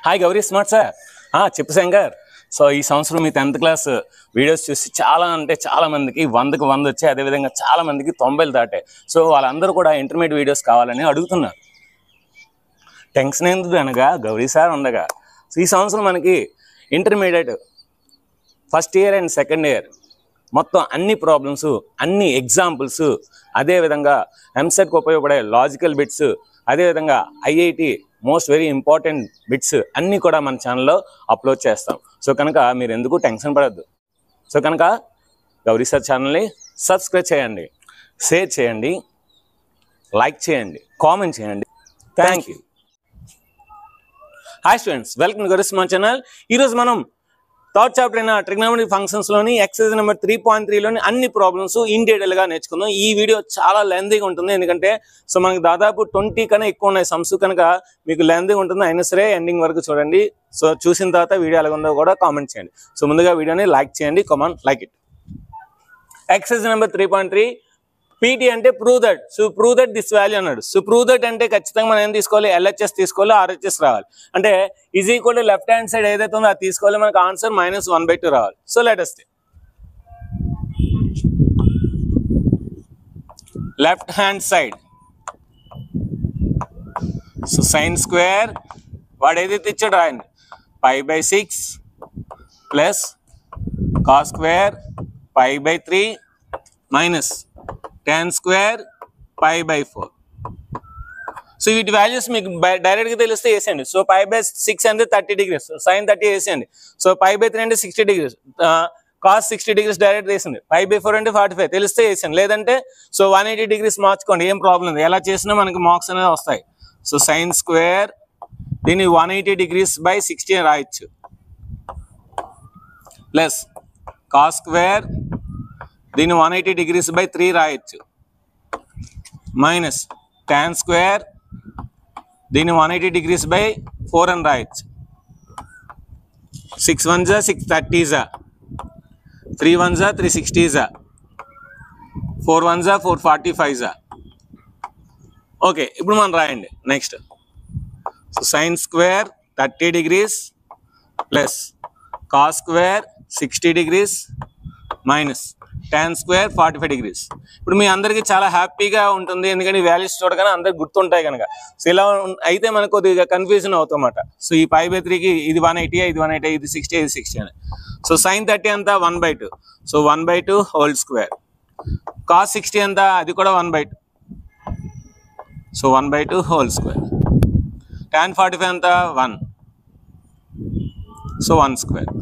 Hi Gauri smart sir. చెప్పు Shankar. So ఈ సంవత్సరం మీ 10th క్లాస్ వీడియోస్ చూసి చాలా మందికి 100కి 100 వచ్చాయి. అదేవిధంగా చాలా మందికి 90లు దాటాయి. సో వాళ్ళందరూ కూడా ఇంటర్మీడియట్ వీడియోస్ కావాలని అడుగుతున్నారు. టెన్షన్ ఎందుకు అనగా గౌరీ సార్ ఉండగా. సో ఈ సంవత్సరం మనకి intermediate first year and second year మొత్తం అన్ని ప్రాబ్లమ్స్, అన్ని ఎగ్జాంపుల్స్, అదేవిధంగా ఎంసెట్కి ఉపయోగపడే లాజికల్ బిట్స్, అదేవిధంగా IIT most very important bits అన్నీ కూడా మన ఛానల్లో అప్లోడ్ చేస్తాం. సో కనుక మీరు ఎందుకు టెన్షన్ పడద్దు. సో కనుక గౌరీ సార్ ఛానల్ని సబ్స్క్రైబ్ చేయండి, షేర్ చేయండి, లైక్ చేయండి, కామెంట్ చేయండి. Thank you. Hi students, welcome to Gauri smart channel. ఈరోజు మనం థర్డ్ చాప్టర్ అయిన ట్రిగ్నోమెట్రీ ఫంక్షన్స్లోని ఎక్సర్సైజ్ నెంబర్ 3.3లోని అన్ని ప్రాబ్లమ్స్ ఇన్ డీటెయిల్గా నేర్చుకుందాం. ఈ వీడియో చాలా లెంతీగా ఉంటుంది, ఎందుకంటే సో మనకి దాదాపు 20 కన్నా ఎక్కువ ఉన్నాయి సమ్స్, కనుక మీకు లెంతీగా ఉంటుంది. అయినా సరే ఎండింగ్ వరకు చూడండి. సో చూసిన తర్వాత వీడియో ఎలా ఉందో కూడా కామెంట్ చేయండి. సో ముందుగా వీడియోని లైక్ చేయండి, comment like it. Exercise number 3.3 పీటీ అంటే prove that. So prove that this value అన్నాడు. సో ప్రూవ్ దట్ అంటే ఖచ్చితంగా మనం ఏం తీసుకోవాలి, ఎల్హెచ్ఎస్ తీసుకోవాలి, ఆర్హెచ్ఎస్ రావాలి. అంటే is equal to left hand side ఏదైతే ఉందో అది తీసుకోవాలి, మనకు ఆన్సర్ -1/2 రావాలి. So let us see. Left hand side, so sine square వాడు ఏదైతే ఇచ్చాడు రాయండి, π/6 plus cos square π/3 minus tan square π/4. So వీటి వాల్యూస్ మీకు డైరెక్ట్గా తెలిస్తే వేసేయండి. సో π/6 అంటే 30 degrees, సైన్ 30 వేసేయండి. సో π/3 అంటే 60 degrees, కాస్ 60 degrees డైరెక్ట్ వేసింది. π/4 అంటే 45 తెలిస్తే వేసేయండి. లేదంటే సో 180 degrees మార్చుకోండి, ఏం ప్రాబ్లం లేదు. ఎలా చేసినా మనకి మార్క్స్ అనేది వస్తాయి. సో సైన్ స్క్వేర్ దీన్ని 180 degrees బై 60 రాయొచ్చు, ప్లస్ కాస్ స్క్వేర్ దీన్ని 180 degrees బై 3 రాయొచ్చు, మైనస్ tan స్క్వేర్ దీన్ని 180 degrees బై 4 అని రాయొచ్చు. 6 1s 630s, 3 1s 360s, 4 1s 445s. Okay, ఇప్పుడు మనం రాయండి next. So sine square 30 degrees plus cos square 60 degrees minus tan square 45 degrees. ఇప్పుడు మీ అందరికీ చాలా హ్యాపీగా ఉంటుంది, ఎందుకంటే వాల్యూస్ చూడగానే అందరికి గుర్తుంటాయి కనుక. సో ఇలా అయితే మనకు కొద్దిగా కన్ఫ్యూజన్ అవుతామన్నమాట. సో ఈ π/3కి ఇది 180, ఇది 180, ఇది 60, ఇది 60 అని. సో సైన్ 30 అంతా 1/2, సో 1/2 హోల్ స్క్వేర్. కాస్ 60 అంతా అది కూడా 1/2, సో 1/2 హోల్ స్క్వేర్. tan 45 అంతా 1, సో 1 స్క్వేర్.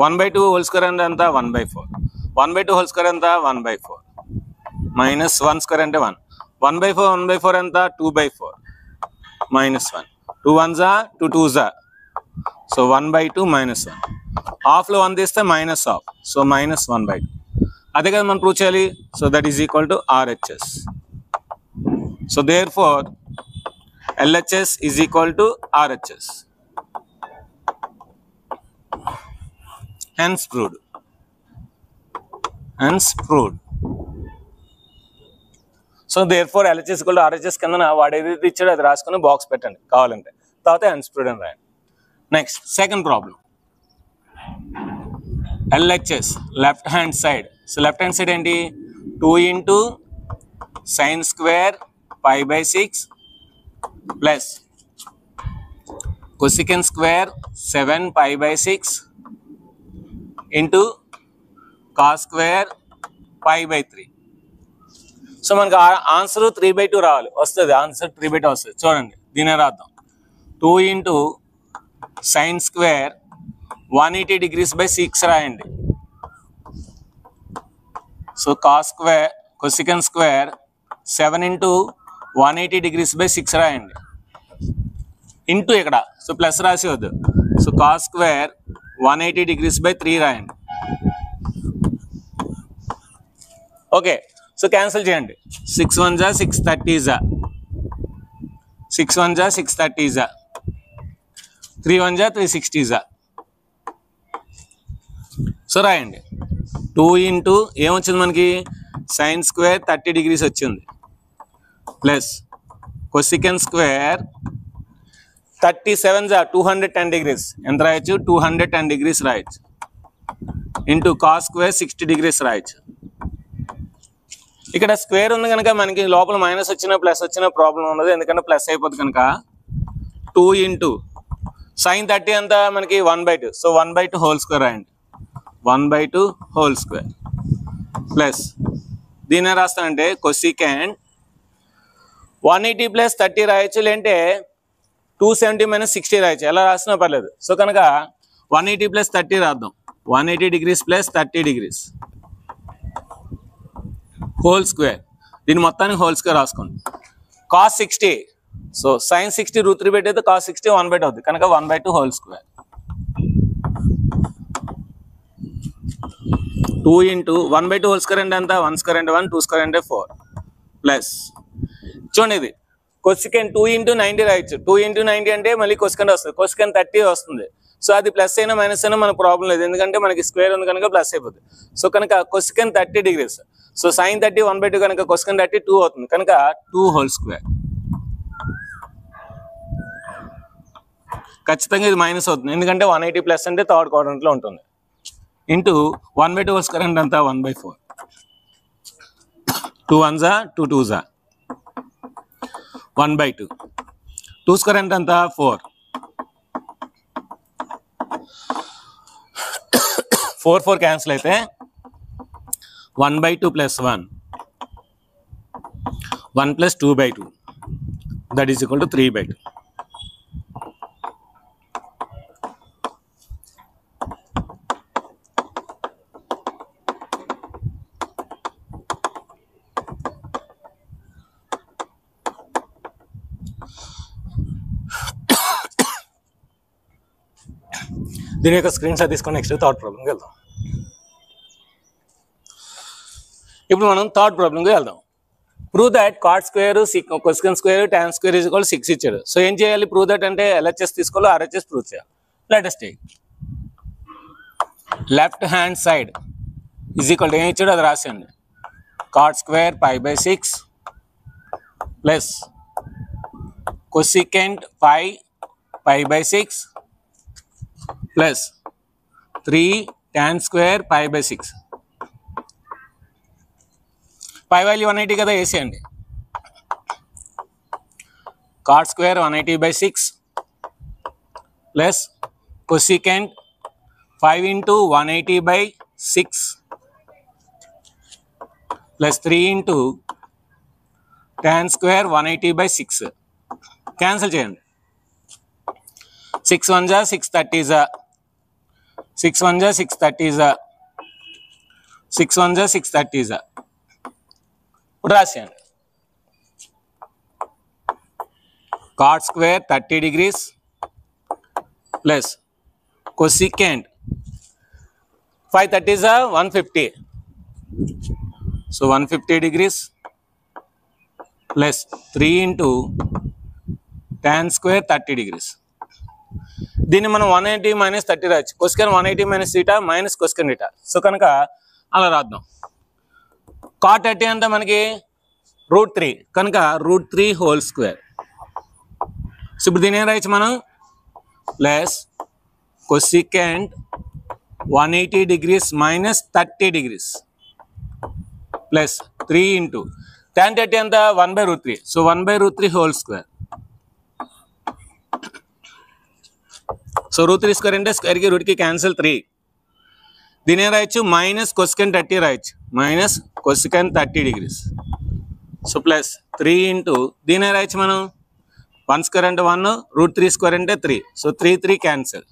1/2 హోల్ స్క్వేర్ అంటే అంతా 1/4, 1/2 హోల్ స్క్వేర్ అంతా 1/4 మైనస్ 1 స్క్వేర్ అంటే 1, 1/4 అంతా 2/4 minus 1, 2 1s 2 2s, so 1/2 minus 1. హాఫ్లో 1 తీస్తే మైనస్ హాఫ్, సో మైనస్ 1/2. అదే కదా మనం ప్రూవ్ చేయాలి. So that is equal to RHS. So therefore LHS is equal to RHS. hence proved. So therefore LHS equal to RHS కింద వాడు ఏదైతే ఇచ్చాడో అది రాసుకుని బాక్స్ పెట్టండి కావాలంటే, తర్వాత hence proved అని రాయండి. Next second problem, LHS left hand side. So left hand side ఏంటి, 2 into sin square π/6 plus cosecant square 7 π/6 into cos square π/3. So మనకు ఆన్సర్ 3/2 రావాలి, వస్తుంది ఆన్సర్ 3/2 వస్తుంది. చూడండి దీనే రాద్దాం. 2 into sine square 180 degrees by 6 రాయండి. So cos square cosec square 7 into 180 degrees by 6 రాయండి. Into ఇక్కడ సో ప్లస్ రాసి వద్దు. So cos square 180 degrees by 3 రాయండి. ఓకే, సో క్యాన్సిల్ చేయండి. 6 1s 630s, 6 1s 630s, 3 1s 360s. So రాయండి. 2 into ఏమొచ్చింది మనకి, సైన్ స్క్వేర్ 30 degrees వచ్చింది, ప్లస్ కొసికెన్ స్క్వేర్ 37 జా 210 degrees ఎంత రాయొచ్చు 210 degrees రాయొచ్చు ఇంటూ cos square 60 degrees రాయొచ్చు. ఇక్కడ స్క్వేర్ ఉంది కనుక మనకి లోపల మైనస్ వచ్చినా ప్లస్ వచ్చినా ప్రాబ్లం ఉండదు, ఎందుకంటే ప్లస్ అయిపోతుంది కనుక 2 ఇంటూ sin 30 అంతా మనకి 1/2, సో 1/2 హోల్ స్క్వేర్ రాయండి, 1/2 హోల్ స్క్వేర్ ప్లస్ దీని రాస్తానంటే కొసికెంట్ 180 ప్లస్ 30 రాయొచ్చు, లేదంటే 270 మైనస్ 60 రాయొచ్చు, ఎలా రాసినా పర్లేదు. సో కనుక 180 ప్లస్ 30 రాద్దాం, 180 degrees plus 30 degrees whole square, దీని మొత్తానికి హోల్ స్క్వేర్ రాసుకోండి. cos 60, సో sin 60 √3 పెట్టయితే cos 60 1/2 అవుతుంది కనుక 1/2 whole square 2 into 1/2 whole square అంటే ఎంత 1 స్క్వేర్ అంటే 1, 2 స్క్వేర్ అంటే 4 ప్లస్ చూడండి ఇది కొసికెంట్ 2 ఇంటూ 90 రాయొచ్చు, 2 ఇంటూ 90 అంటే మళ్ళీ కొసికెంట్ వస్తుంది, కొసికెంట్ 30 వస్తుంది. సో అది ప్లస్ అయినా మైనస్ అయినా మనకు ప్రాబ్లం లేదు, ఎందుకంటే మనకి స్క్వేర్ ఉంది కనుక ప్లస్ అయిపోతుంది. సో కనుక కొసికెంట్ 30 degrees, సో sin 30 1/2 కనుక కొసికెంట్ 30 2 అవుతుంది కనుక 2 హోల్ స్క్వేర్. ఖచ్చితంగా ఇది మైనస్ అవుతుంది, ఎందుకంటే 180 ప్లస్ అంటే థర్డ్ క్వాడ్రంట్లో ఉంటుంది ఇంటూ 1/2 హోల్ స్క్వేర్ అంటే అంతా 1/4, 2 1 జా 2 2 జా 1/2, 2 స్క్వేర్ అంటే అంతా 4, 4 4 క్యాన్సిల్ అయితే 1/2 plus 1 1 plus 2/2 that is equal to 3/2. దీని యొక్క స్క్రీన్ షాట్ తీసుకొని నెక్స్ట్ థర్డ్ ప్రాబ్లంకి వెళ్దాం. ఇప్పుడు మనం థర్డ్ ప్రాబ్లంకి వెళ్దాం. Prove that cot square cosecant square tan square is equal 6 ఇచ్చాడు. సో ఏం చేయాలి ప్రూవ్ దట్ అంటే LHS తీసుకోవాలి, RHS ప్రూవ్ చేయాలి. Let us take left hand side is equal to ఏం ఇచ్చాడు అది రాసేయండి, cot square π/6 plus cosecant π/6 plus 3 tan square π/6. Pi value 180 కదా వేసేయండి, cot square 180/6 plus cosecant 5 into 180/6 plus 3 into tan square 180/6 cancel చేయండి. 6 1 జా 6 30 జా 6 1 జా 6 30 జా 6 1 జా 6 30 జా రాసేయండి. Cot square 30 degrees plus cosecant 5 30 జా 150, so 150 degrees plus 3 into tan square 30 degrees. దీన్ని మనం 180 మైనస్ 30 రాయొచ్చు, cosecant 180 minus θ minus cosecant θ. So కనుక అలా రాద్దాం. కాట్ 30 అంతా మనకి √3 కనుక √3 హోల్ స్క్వేర్. సో ఇప్పుడు దీని ఏం రాయొచ్చు మనం plus cosecant 180 degrees minus 30 degrees plus 3 into tan 30 అంతా 1/√3, so 1/√3 whole square. So √3 square అంటే స్క్వేర్కి రూట్కి క్యాన్సిల్ 3. దీని ఏం రాయొచ్చు మైనస్ కొసికెంట్ 30 రాయొచ్చు, minus cosecant 30 degrees. So plus 3 into దీని ఏం రాయొచ్చు మనం 1 స్క్వేర్ అంటే 1, √3 స్క్వేర్ అంటే 3, సో 3 3 క్యాన్సిల్.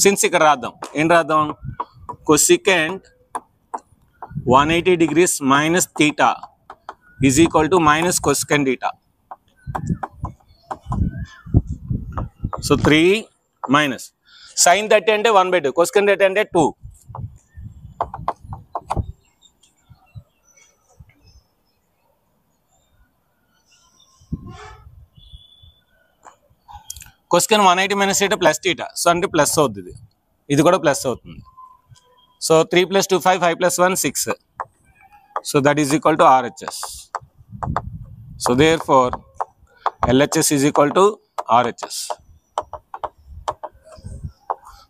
సిన్స్ ఇక్కడ రాద్దాం, ఏం రాద్దాం cosecant 180 degrees minus θ is equal to minus cosecant θ. So 3 minus sin 30 అంటే 1/2, కొసికెంట్ 30 అంటే 2. కొసికెంట్ 180 మైనస్ θ ప్లస్ θ, సో అంటే ప్లస్ అవుతుంది, ఇది కూడా ప్లస్ అవుతుంది. So 3 + 2 5, 5 + 1 6, so that is equal to RHS. So therefore LHS is equal to RHS.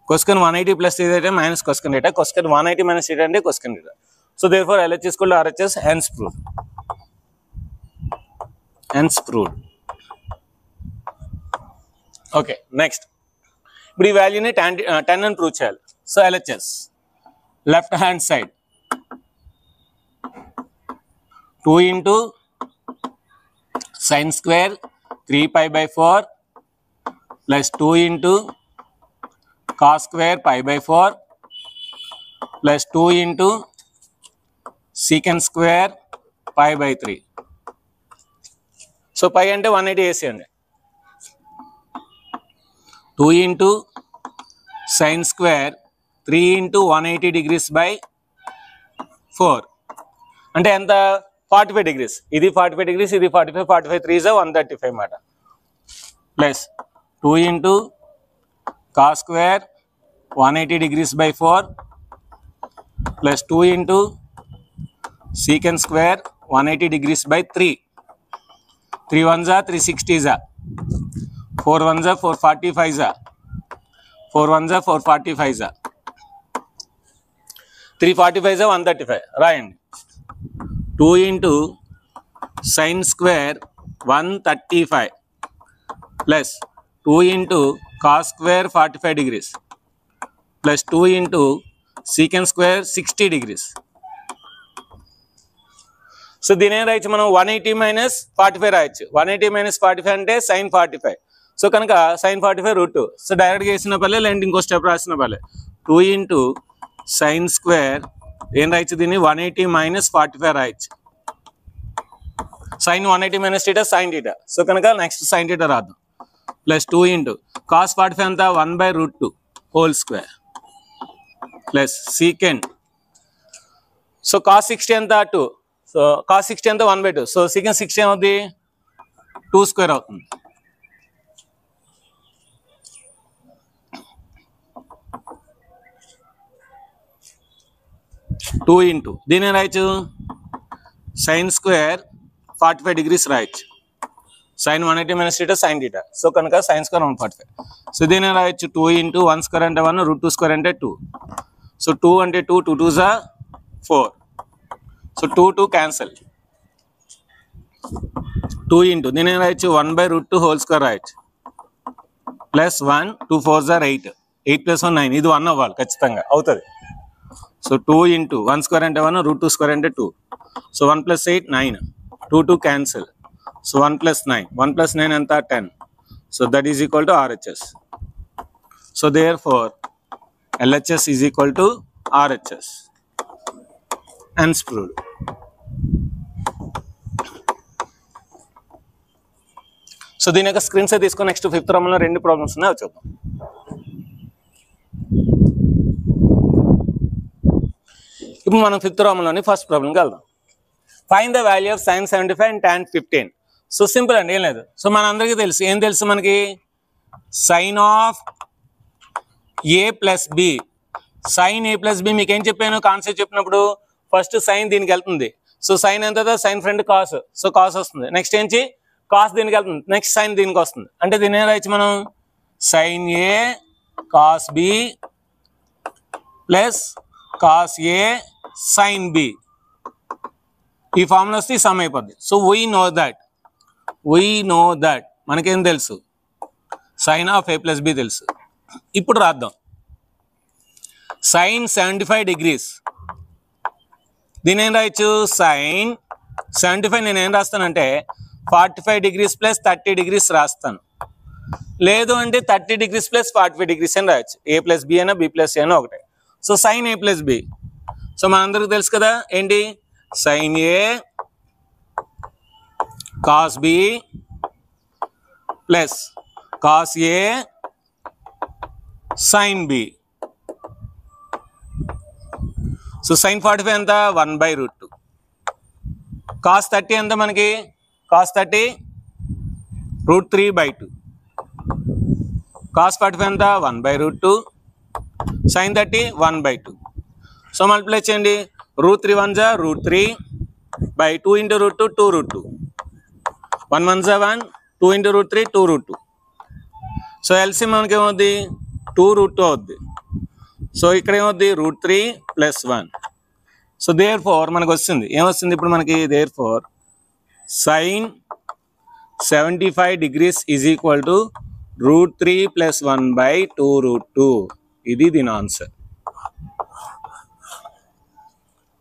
cosecant 180 plus theta minus cosecant theta. Cosecant 180 minus theta and cosecant theta. So therefore LHS equal to RHS, hence proved. Hence proved. Okay, next. ఇప్పుడు ఈ వాల్యూని tan అని prove చేయాలి. So LHS left hand side 2 into sin square 3 pi by 4 plus 2 into cos square pi by 4 plus 2 into secant square pi by 3. So pi ante 180 AC andi. 2 into sin square 3 into 180 degrees by 4 అంటే ఎంత 45 degrees. ఇది 45 degrees, ఇది 45, 45 3 is 135 మాట. Plus 2 into cos square 180 degrees by 4 plus 2 into secant square 180 degrees by 3. 3 1s are 360s are. 4 1s are 445s are. 4 1s are 445s are. 345s are 135. రాయండి. 2 into sin square 135 plus 2 into cos square 45 degrees plus 2 into secant square 60 degrees. So దీని ఏం రాయొచ్చు మనం 180 minus 45 రాయొచ్చు. 180 minus 45 అంటే sin 45. So కనుక sin 45 √2. So డైరెక్ట్గా వేసిన పర్లే లేదంటే ఇంకో స్టెప్ రాసిన పర్లే. 2 into sin square ఏం రాయొచ్చు దీన్ని 180 minus 45 రాయొచ్చు. sin 180 minus theta sin theta. So కనుక నెక్స్ట్ sin theta రాద్దాం. ప్లస్ 2 into cos 45 అంతా 1 by √2 whole square plus secant. So cos 60 అంతా 2. సో cos 60 అంతా 1 by 2. సో secant 60 ఏమవుతుంది 2 స్క్వేర్ అవుతుంది. టూ ఇంటూ దీని రాయొచ్చు sin square 45 degrees రాయొచ్చు. sin 180 minus theta sin theta. So కనుక sin square 145. సో దీని రాయొచ్చు 2 into 1 square అంటే 1 √2 square అంటే 2. సో 2 అంటే 2 2 2s are 4. So 2 2 cancel. 2 into దీని రాయొచ్చు 1 by √2 హోల్ స్క్వేర్ రాయొచ్చు. Plus 1 2 4s are 8. 8 plus 1 9. ఇది 1 అవ్వాలి ఖచ్చితంగా అవుతుంది. సో 2 into 1 square అంటే 1 √2 square అంటే 2. So 1 plus 8 9. 2 2 cancel. So 1 plus 9. 1 plus 9 and 10. So that is equal to RHS. So therefore LHS is equal to RHS. Hence proved. So దీని యొక్క screen shot తీసుకొని next 5th ప్రాబ్లంలో రెండు problems ఉన్నాయి అవి చూద్దాం. ఇప్పుడు మనం 5th ప్రాబ్లంలోని ఫస్ట్ ప్రాబ్లంకి వెళ్దాం. Find the value of sin 75 and tan 15. So simple అండి, ఏం లేదు. సో మన అందరికీ తెలుసు, ఏం తెలుసు మనకి, sine of A plus B. Sine A plus B మీకు ఏం చెప్పాను కాన్సెప్ట్ చెప్పినప్పుడు, ఫస్ట్ సైన్ దీనికి వెళ్తుంది. సో సైన్ ఎంత, sine friend cos. So cos వస్తుంది. నెక్స్ట్ ఏంటి, కాస్ దీనికి వెళ్తుంది. నెక్స్ట్ సైన్ దీనికి వస్తుంది. అంటే దీని ఏం రాయొచ్చు మనం, sine A cos B plus cos A sine B. ఈ ఫార్ములా వస్తే సమ్ అయిపోద్ది. సో వీ నో దట్ మనకేం తెలుసు, sine of A plus B తెలుసు. ఇప్పుడు రాద్దాం. సైన్ 75 degrees దీని ఏం రాయొచ్చు, సైన్ 75 నేను ఏం రాస్తానంటే 45 degrees ప్లస్ 30 degrees రాస్తాను. లేదు అంటే 30 degrees ప్లస్ 45 degrees అని రాయొచ్చు. ఏ ప్లస్ బి అయినా బి ప్లస్ సి అయినా ఒకటే. So sine A plus B. So మనందరికీ తెలుసు కదా ఏంటి, sine A cos B plus cos A sine B. So sine 45 ఎంత, 1/√2. కాస్ 30 ఎంత మనకి, కాస్ 30 √3/2. కాస్ 45 ఎంత, 1/√2. సైన్ 30 1/2. సో మల్టిప్లై చేయండి. √3 1s are √3 by 2 into √2 2√2. 1 1s are 1, 2 into √3 2√2. So LCM మనకి ఏమవుద్ది, 2√2 అవుద్ది. సో ఇక్కడ ఏమవుద్ది √3 + 1. సో దేర్ ఫోర్ మనకు వస్తుంది ఏమొస్తుంది ఇప్పుడు మనకి therefore sin 75 degrees is equal to √3 + 1/2√2. ఇది దీని answer.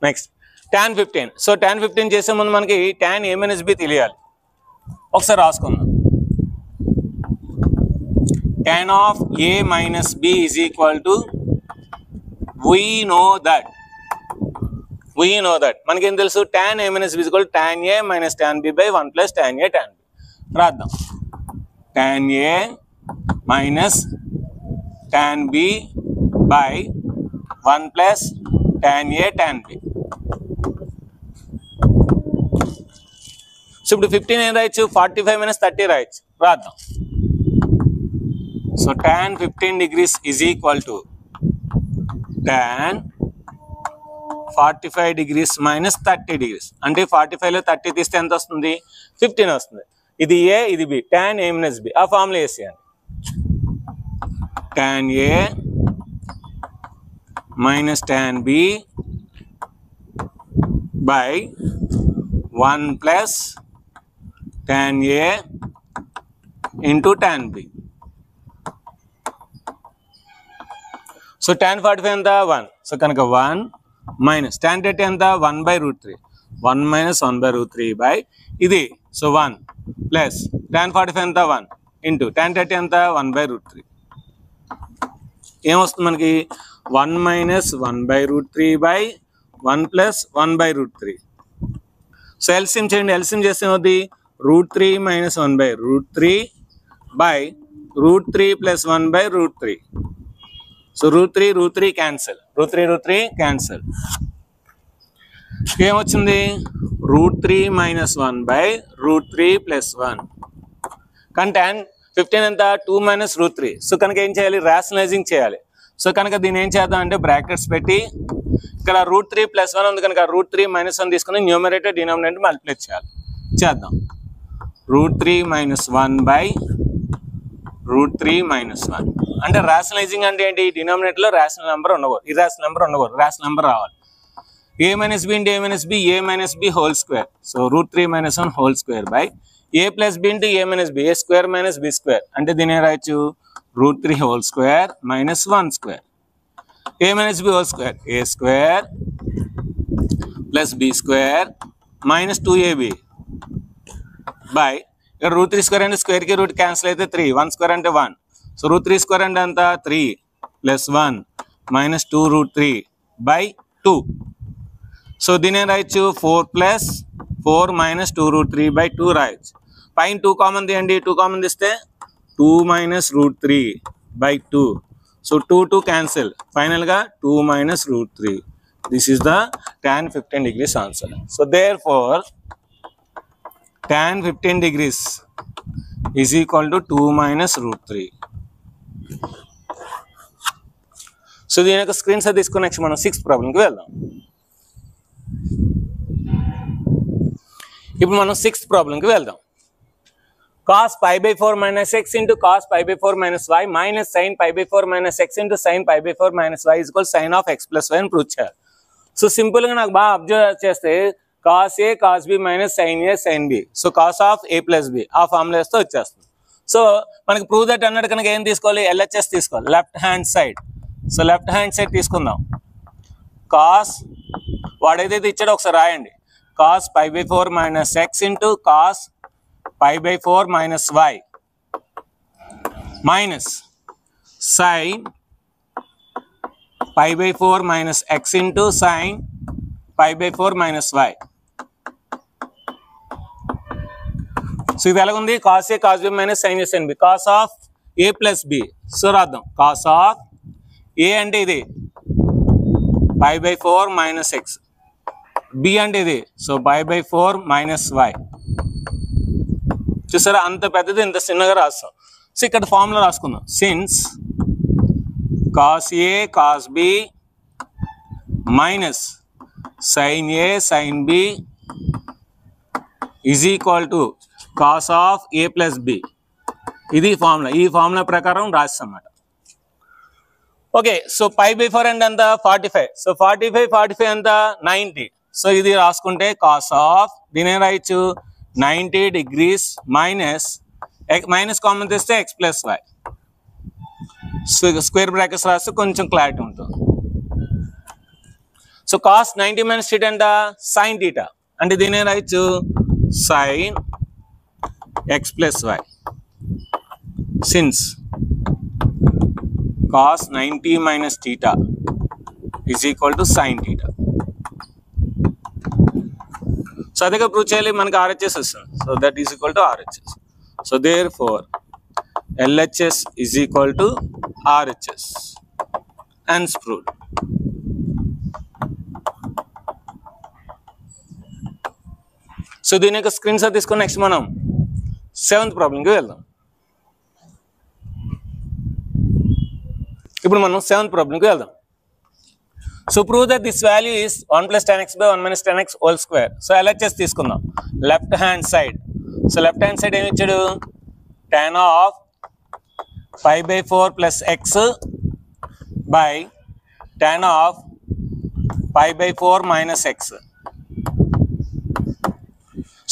Next tan 15. So tan 15 చేసే ముందు మనకి tan a - b తెలియాలి. ఒకసారి రాసుకుందాం. tan of a - b is equal to we know that మనకేం తెలుసు tan a - b is equal tan a - tan b / 1 + tan a tan b. రాద్దాం. tan a - tan b / 1 + tan a tan b. So ఇప్పుడు 15 ఏం రాయొచ్చు 45 - 30 రాయొచ్చు. రాద్దాం. So tan 15 degrees is equal to tan 45 degrees - 30 degrees. అంటే 45లో 30 తీస్తే ఎంత వస్తుంది 15 వస్తుంది. ఇది ఏ ఇది బి tan a - b ఆ ఫార్ములా వేసేయండి. tan a - tan b / 1 + tan a into tan b. So tan 45 ఎంత 1. సో కనుక 1 - tan 30 ఎంత 1/√3. 1 - 1/√3 ఇది. సో 1 + tan 45 ఎంత 1 ఇంటూ tan 30 ఎంత 1/√3. ఏమొస్తుంది మనకి 1 - 1/√3 1 + 1/√3. సో ఎల్సిఎం చేయండి. ఎల్సిఎం చేస్తే ఏమవుతుంది √3 - 1/√3 √3 + 1/√3. So √3 cancel. √3 క్యాన్సల్. ఏమొచ్చింది √3 - 1/√3 + 1. కానీ tan 15 ఎంత 2 - √3. సో కనుక ఏం చేయాలి రేషనలైజింగ్ చేయాలి. సో కనుక దీన్ని ఏం చేద్దాం అంటే బ్రాకెట్స్ పెట్టి ఇక్కడ √3 + 1 ఉంది కనుక √3 - 1 తీసుకుని న్యూమరేటర్ డినామినేటర్ మల్టిప్లై చేయాలి. చేద్దాం. √3 - 1/√3 - 1 అంటే రేషనలైజింగ్ అంటే ఏంటి డినామినేటర్లో రేషనల్ నెంబర్ ఉండకూడదు. ఇర్రేషనల్ నెంబర్ ఉండకూడదు. రేషనల్ నెంబర్ రావాలి. a - b into a - b whole square. So √3 - 1 whole square by a + b into a - b a square - b square అంటే దీని రాయొచ్చు √3 whole square - 1 square. a - b whole square a square + b square - 2ab by ఇక్కడ √3 square అంటే స్క్వేర్కి root cancel అయితే 3 1 square అంటే 1. So √3 square అంటే ఎంత 3 + 1 - 2√3/2. So దీని ఏం రాయొచ్చు 4 + 4 - 2√3/2 రాయొచ్చు. పైన 2 కామన్ తీయండి. 2 కామన్ తీస్తే 2 - √3/2. So 2 cancel. ఫైనల్గా 2 - √3. This is the tan 15 degrees answer. So therefore tan 15 degrees is equal to 2 - √3. So దీని యొక్క స్క్రీన్ షాట్ తీసుకుని నెక్స్ట్ మనం 6th ప్రాబ్లంకి వెళ్దాం. ఇప్పుడు మనం 6th ప్రాబ్లంకి వెళ్దాం. cos π/4 - x into cos π/4 - y minus sin π/4 - x into sin π/4 - y is equal sin of x + y అని ప్రూవ్ చేయాలి. సో సింపుల్గా నాకు బాగా అబ్జర్వ్ చేస్తే cos a cos b minus sin a sin b. So cos of a + b ఆ formula వేస్తే వచ్చేస్తుంది. So మనకి ప్రూవ్ దట్ అన్నట్టు కనుక ఏం తీసుకోవాలి LHS తీసుకోవాలి left hand side. So left hand side తీసుకుందాం. cos వాడైతే ఇచ్చాడో ఒకసారి రాయండి. cos π/4 - x into cos π/4 - y minus sin π/4 - x into sin π/4 - y. So ఇది ఎలాగుంది cos a cos b minus sin a sin b cos of a plus b. So రాద్దాం cos of a అంటే ఇది π/4 - x, b అంటే ఇది so π/4 - y. చూసారా అంత పెద్దది ఇంత చిన్నగా రాస్తాం. సో ఇక్కడ ఫార్ములా రాసుకుందాం. Since cos a cos b minus sin a sin b is equal to cos of a plus b. ఇది ఫార్ములా. ఈ ఫార్ములా ప్రకారం రాస్తాం అన్నమాట. ఓకే, సో పై బై 4 అంటే ఎంత 45. సో 45 ఎంత 90. సో ఇది రాసుకుంటే కాస్ ఆఫ్ దీని ఏం రాయొచ్చు 90 degrees మైనస్ కామన్ తెస్తే x plus y. So square brackets రాస్తే కొంచెం క్లారిటీ ఉంటుంది. సో కాస్ 90 మైనస్ థీటా ఎంత సైన్ థీటా అంటే దీని ఏం రాయొచ్చు sine x plus y. Since cos 90 minus theta is equal to sin theta. So adega prove cheyali manaki RHS vastundi. So that is equal to RHS. So therefore LHS is equal to RHS. Hence proved. So దీని యొక్క screen shot తీసుకొని next మనం 7th ప్రాబ్లంకి వెళ్దాం. ఇప్పుడు మనం 7th ప్రాబ్లంకి వెళ్దాం. So prove that this value is 1 + tan x / 1 - tan x whole square. So LHS తీసుకుందాం left hand side. So left hand side ఏమి ఇచ్చాడు tan of π/4 + x by tan of π/4 - x.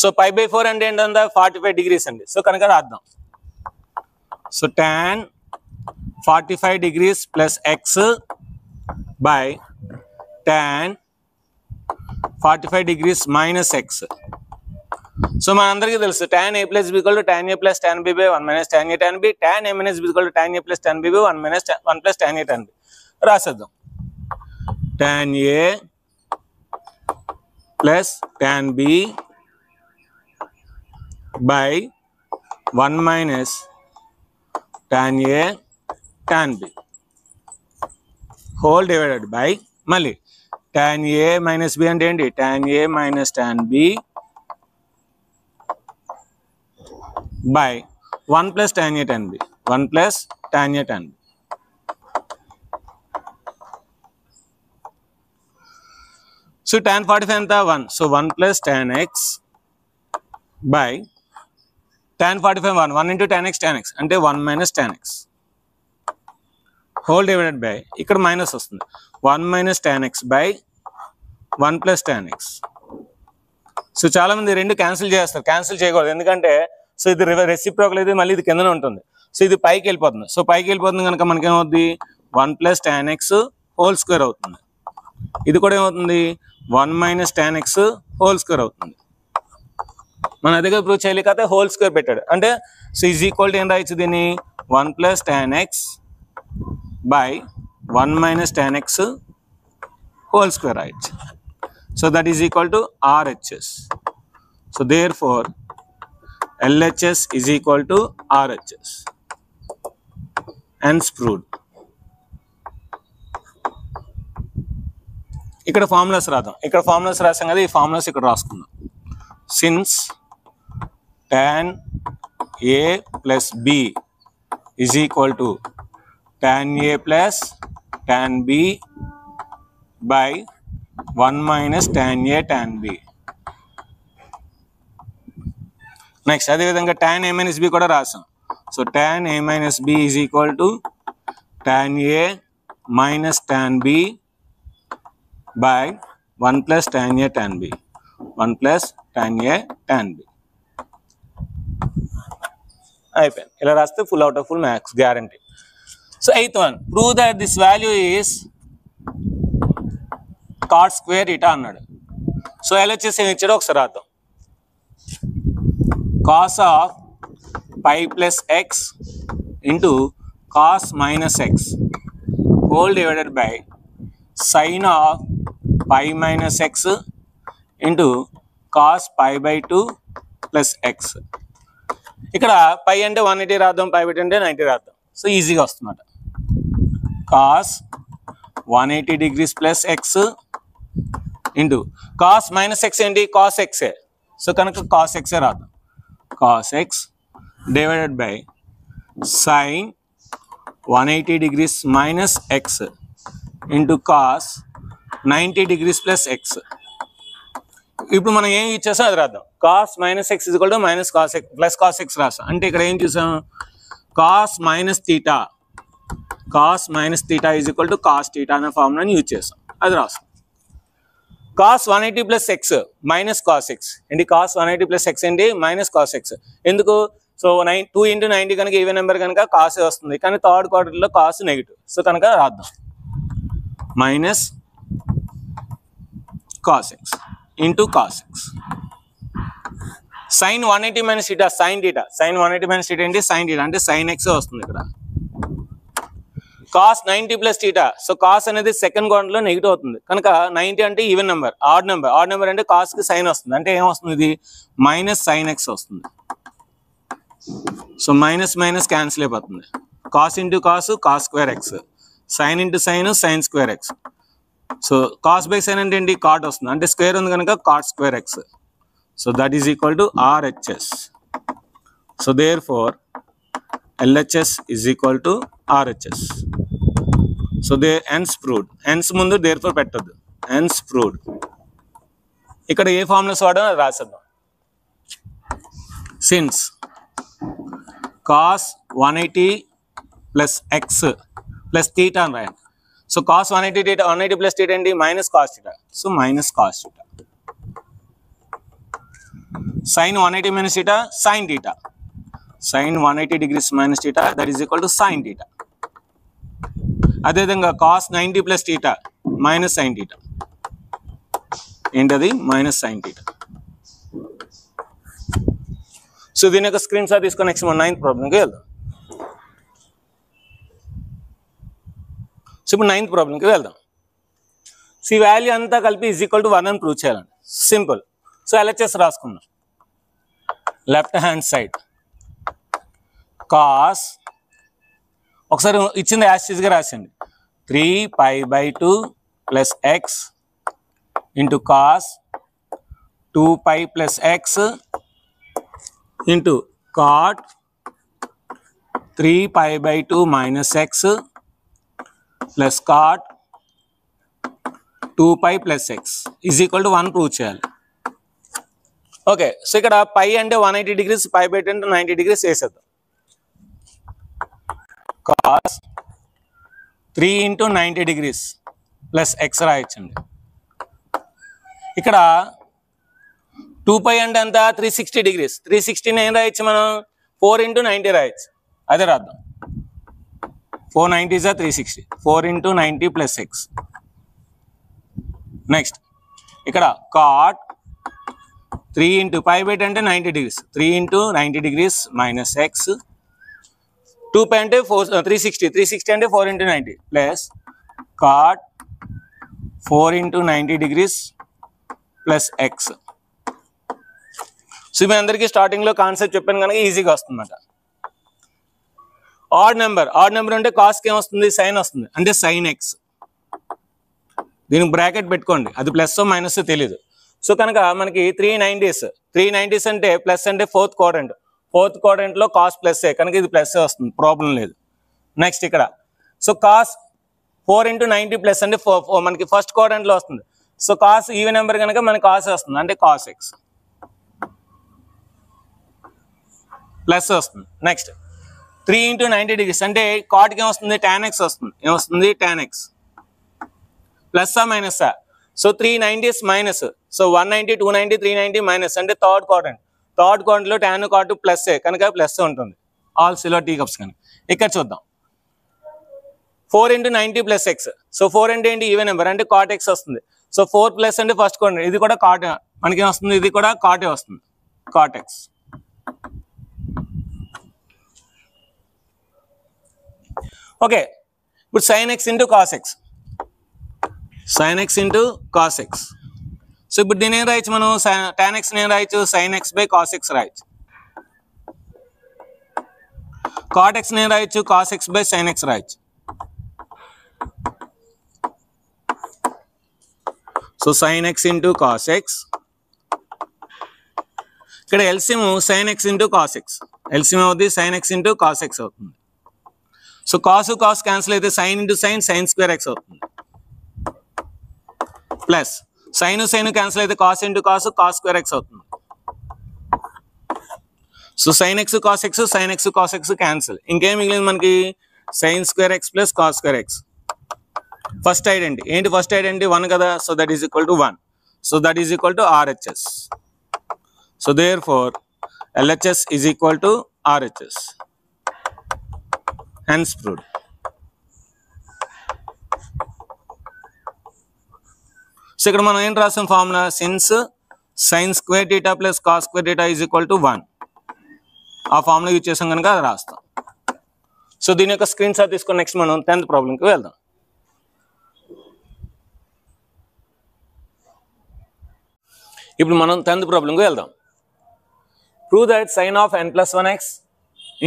So π/4 అంటే ఏంటంటే 45 degrees అండి. So కనుక రాద్దాం. So tan 45 degrees plus x by tan 45 degrees minus x. So మనందరికీ తెలుసు tan a plus b equal to tan a plus tan b by 1 minus tan a tan b. tan a minus b equal to tan a plus tan b by 1 minus 1 plus tan a tan b. రాసేద్దాం tan a plus tan b by 1 minus tan a tan b whole divided by మళ్ళీ tan a minus b అంటే ఏంటి tan a minus tan b by 1 plus tan a tan b 1 plus tan a tan b. So tan 45 ఎంత 1. So 1 plus tan x by tan 45 1 into tan x అంటే 1 minus tan x whole divided by ఇక్కడ minus వస్తుంది 1 minus tan x by 1 plus tan x. So చాలా మంది రెండు cancel చేస్తారు. Cancel చేయకూడదు ఎందుకంటే సో ఇది రెసిప్రోకల్ అయితే మళ్ళీ ఇది కిందనే ఉంటుంది. సో ఇది పైకి వెళ్ళిపోతుంది. సో పైకి వెళ్ళిపోతుంది కనుక మనకి ఏమవుతుంది 1 plus tan x whole square అవుతుంది. ఇది కూడా ఏమవుతుంది 1 minus tan x whole square అవుతుంది. మన దగ్గర ప్రూవ్ చేయాలి కదా హోల్ స్క్వేర్ పెట్టాడు అంటే సో ఈజ్ ఈక్వల్ టు ఏం రాయొచ్చు దీన్ని 1 plus tan x by 1 minus tan x whole square right. So that is equal to RHS. So therefore LHS is equal to RHS. Hence proved. ఇక్కడ formulas రాద్దాం. ఇక్కడ formulas రాసాం కదా ఈ formulas ఇక్కడ రాసుకుందాం. Since tan a plus b is equal to tan a plus tan b by 1 minus tan a tan b. Next అదేవిధంగా tan a minus b కూడా రాసాం. So tan a minus b is equal to tan a minus tan b by 1 plus tan a tan b 1 plus tan a tan b. అయిపోయింది. ఇలా రాస్తే full out of full maths guarantee. So 8th one prove that this value is cot square theta అన్నాడు. So LHS ఏమి ఇచ్చాడో ఒకసారి రాద్దాం. cos of pi plus x into cos minus x whole divided by sin of pi minus x into cos pi by 2 plus x. ఇక్కడ pi అంటే 180 రాద్దాం, పై అంటే 90 రాద్దాం. సో ఈజీగా వస్తుందన్నమాట. cos 180 degrees plus x into cos minus x ఏంటి cos x. So కనుక cos x రాద్దాం. cos x divided by sin 180 degrees minus x into cos 90 degrees plus x. ఇప్పుడు మనం ఏం ఇచ్చేసాం అది రాద్దాం. cos minus x is equal to minus cos x plus cos x రాస్తాం. అంటే ఇక్కడ ఏం చూసాం cos minus theta cos minus theta is equal to cos theta అనే ఫార్ములాని యూజ్ చేస్తాం. అది రాస్తాం. Cos 180 plus X minus cos X ఏంటి, కాస్ 180 ప్లస్ ఎక్స్ ఏంటి, మైనస్ కాస్ ఎక్స్. ఎందుకు? సో 2 into 90 కనుక ఈవెన్ నెంబర్ కనుక కాసే వస్తుంది, కానీ థర్డ్ క్వార్టర్లో కాస్ నెగిటివ్. సో కనుక రాద్దాం minus cos x into cos x. Sine 180 minus theta sine theta, sine 180 minus theta ఏంటి, సైన్ థీటా అంటే సైన్ ఎక్స్ వస్తుంది ఇక్కడ. Cos 90 plus theta, so cos అనేది సెకండ్ క్వార్టర్లో నెగిటివ్ అవుతుంది కనుక 90 అంటే ఈవెన్ నెంబర్, ఆడ్ నెంబర్ అంటే కాస్కి సైన్ వస్తుంది, అంటే ఏమొస్తుంది, ఇది మైనస్ సైన్ ఎక్స్ వస్తుంది. సో మైనస్ మైనస్ క్యాన్సిల్ అయిపోతుంది. Cos into cos cos square x, sine into sine sine square x. So cos by sine అంటే ఏంటి, కాట్ వస్తుంది, అంటే స్క్వేర్ ఉంది కనుక cot square x. So that is equal to RHS. So therefore LHS is equal to RHS. So దే hence proved, hence ముందు there four పెట్టద్దు, ఎన్స్ proved. ఇక్కడ ఏ ఫార్ములాస్ వాడో రాసేద్దాం. Since cos 180 plus x plus theta అని రాయండి. So cos 180 plus theta ఏంటి, minus cos theta. So minus cos theta. Sine 180 minus theta sine theta, sine 180 degrees minus theta that is equal to sine theta. అదేవిధంగా cos 90 plus theta minus sine theta ఏంటది, minus sine theta. So దీని యొక్క screen shot తీసుకొని next మన 9th ప్రాబ్లంకి వెళ్దాం. So ఇప్పుడు 9th ప్రాబ్లంకి వెళ్దాం. సో ఈ వాల్యూ అంతా కలిపి ఈజ్ ఈక్వల్ టు 1 అని ప్రూవ్ చేయాలండి, సింపుల్. సో LHS రాసుకుందాం. లెఫ్ట్ హ్యాండ్ సైడ్ కాస్, ఒకసారి ఇచ్చింది యాస్టీస్గా రాసండి, 3π/2 plus x into cos 2π plus x into cot 3π/2 minus x plus cot 2π plus x is equal to 1 prove చేయాలి. ఓకే, సో ఇక్కడ pi అంటే 180 degrees, π/2 అంటే 90 degrees వేసేద్దాం. Cos 3 into 90 degrees plus x రాయొచ్చండి. ఇక్కడ 2π అంటే అంత 360 degrees, 360 ఏం రాయొచ్చు మనం, 4 into 90 రాయొచ్చు. అదే రాద్దాం. 490 is 360, 4 into 90 plus X. Next ఇక్కడ కాట్ 3 into π/2 అంటే 90 degrees, 3 into 90 degrees minus x. 2π అంటే 360 అంటే 4 into 90 plus cot 4 into 90 degrees plus x. So మీ అందరికీ స్టార్టింగ్లో కాన్సెప్ట్ చెప్పాను కనుక ఈజీగా వస్తుందన్నమాట. ఆడ్ నెంబర్ అంటే కాస్కి ఏమొస్తుంది, సైన్ వస్తుంది, అంటే సైన్ ఎక్స్. దీనికి బ్రాకెట్ పెట్టుకోండి, అది ప్లస్ మైనస్ తెలియదు. సో కనుక మనకి 390s అంటే ప్లస్ అంటే ఫోర్త్ క్వాడ్రంట్లో కాస్ ప్లస్ కనుక ఇది ప్లస్ వస్తుంది, ప్రాబ్లం లేదు. నెక్స్ట్ ఇక్కడ సో కాస్ 4 into 90 ప్లస్ అంటే మనకి ఫస్ట్ క్వాడ్రంట్లో వస్తుంది. సో కాస్ ఈవెన్ నెంబర్ కనుక మనకి కాస్ వస్తుంది, అంటే కాస్ ఎక్స్ ప్లస్ వస్తుంది. నెక్స్ట్ 3 into 90 degrees అంటే కాట్కి ఏమొస్తుంది, tan x వస్తుంది, ఏమొస్తుంది tan x ప్లస్సా మైనస్సా. So 390s minus, so 190 290 390 minus అంటే థర్డ్ క్వాడ్రంట్లో tan కాట్ ప్లస్ కనుక ప్లస్ ఉంటుంది, ఆల్ సిల్వర్ టీ కప్స్ కనుక. ఇక్కడ చూద్దాం 4 into 90 ప్లస్ ఎక్స్. సో 4 అంటే ఏంటి, ఈవెన్ నెంబర్ అంటే కాట్ ఎక్స్ వస్తుంది. సో 4 ప్లస్ అంటే ఫస్ట్ క్వాడ్రంట్, ఇది కూడా కాట్ మనకి ఏమొస్తుంది, ఇది కూడా కాటే వస్తుంది, కాట్ ఎక్స్. ఓకే, ఇప్పుడు sine x into cos x, sine x into cos x. So ఇప్పుడు దీని ఏం రాయొచ్చు మనం, tan ఎక్స్ నేను రాయొచ్చు sine x by cos x రాయొచ్చు. కాట్ ఎక్స్ నేను రాయొచ్చు cos x by sine x రాయొచ్చు. So sine x into cos X. ఇక్కడ LCM sine x into cos x, LCM అవుతుంది sine x into cos x అవుతుంది. So cos cancel అయితే sine into sine square x అవుతుంది, plus sine cancel అయితే cos into cos square x అవుతుంది. So sine x cos x cos x cancel, ఇంకేం మిగిలింది మనకి sin square x plus cos square x. First identity ఏంటి first identity 1 కదా, so that is equal to 1, so that is equal to RHS. So therefore LHS is equal to RHS, hence proved. So ఇక్కడ మనం ఏం రాసాం formula, since sin square theta plus cos square theta is equal to 1, ఆ formula use చేసాం కనుక అది రాస్తాం. So దీని యొక్క స్క్రీన్ షాట్ తీసుకొని నెక్స్ట్ మనం 10th ప్రాబ్లంకి వెళ్దాం. ఇప్పుడు మనం 10th ప్రాబ్లంకి వెళ్దాం. Prove that sin of n plus 1x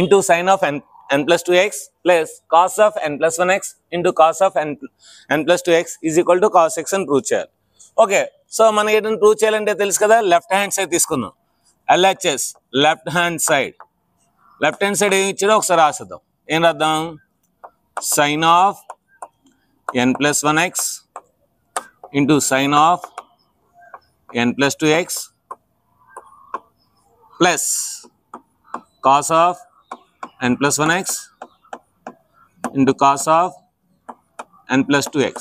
into sin of n plus 2x plus cos of n plus 1x into cos of n plus 2x is equal to cos x అని prove చేయాలి. Okay, so మనం ఏంటని prove చేయాలంటే తెలుసు కదా, left hand side తీసుకుందాం. LHS left hand side, left hand side ఏమి ఇచ్చాడో ఒకసారి రాసేద్దాం. ఏం రాద్దాం, sin of n plus 1x into sin of n plus 2x plus cos of n plus 1x into cos of n plus 2x.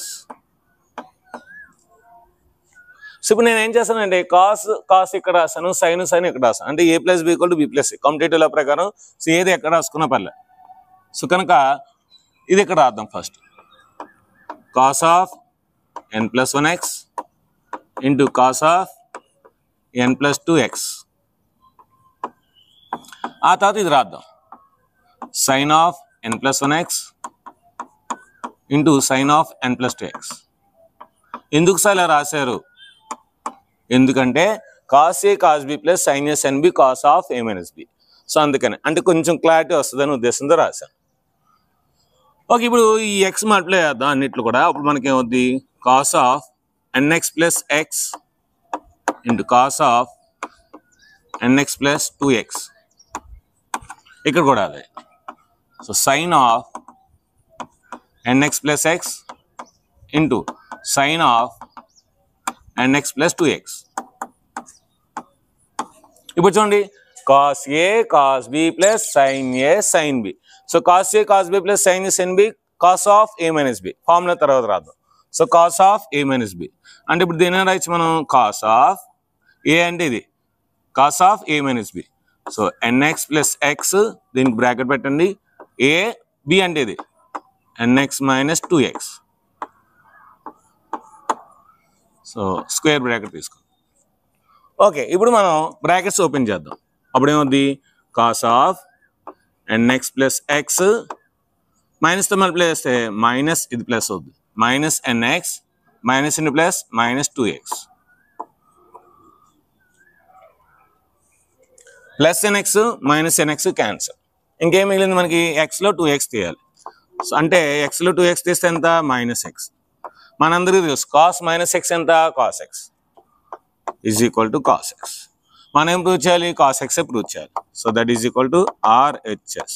So ఇప్పుడు నేను ఏం చేస్తానంటే cos ఇక్కడ రాస్తాను, సైన్ ఇక్కడ రాస్తాను. అంటే a plus b equal to b plus c competitive law ప్రకారం. సో ఏది ఎక్కడ రాసుకున్నా పర్లే. సో కనుక ఇది ఇక్కడ రాద్దాం. First cos of n plus 1x into cos of n plus 2x. ఆ తర్వాత ఇది రాద్దాం, sin of n plus 1x into sin of n plus 2x. ఎందుకు సార్ ఇలా రాశారు, ఎందుకంటే cos a cos b plus sin a sin b cos of a minus b. So అందుకని అంటే కొంచెం క్లారిటీ వస్తుందని ఉద్దేశంతో రాశాను. ఓకే, ఇప్పుడు ఈ x మల్టిప్లై చేద్దాం అన్నిట్లు కూడా. అప్పుడు మనకి ఏమవుద్ది, cos of nx plus x into cos of nx plus 2x. ఇక్కడ కూడా అదే. So sin of nx plus x into sin of nx plus 2x. ఇప్పుడు చూడండి, cos a cos b plus sin a sin b. So cos a cos b plus sin a sin b cos of a minus b. Formula తర్వాత రాద్దాం. So cos of a minus b అంటే ఇప్పుడు దీని రాయొచ్చు మనం, cos of a అంటే ఇది cos of a minus b. So nx plus x దీనికి బ్రాకెట్ పెట్టండి, a b అంటే ఇది nx minus 2x. So square bracket తీసుకో. ఓకే, ఇప్పుడు మనం బ్రాకెట్స్ ఓపెన్ చేద్దాం. అప్పుడు ఏమవుద్ది, cos of nx plus x మైనస్తో మల్టిప్లై చేస్తే మైనస్ ఇది ప్లస్ అవుద్ది, minus nx minus into plus minus 2x plus nx minus nx cancel. ఇంకేం మిగిలింది మనకి, xలో 2x తీయాలి. సో అంటే xలో 2x తీస్తే ఎంత, మైనస్ x. మనందరికీ తెలుసు కాస్ మైనస్ x ఎంత, cos x is equal to cos x. మనం ఏం ప్రూవ్ చేయాలి, కాస్ x ప్రూవ్ చేయాలి. So that is equal to RHS.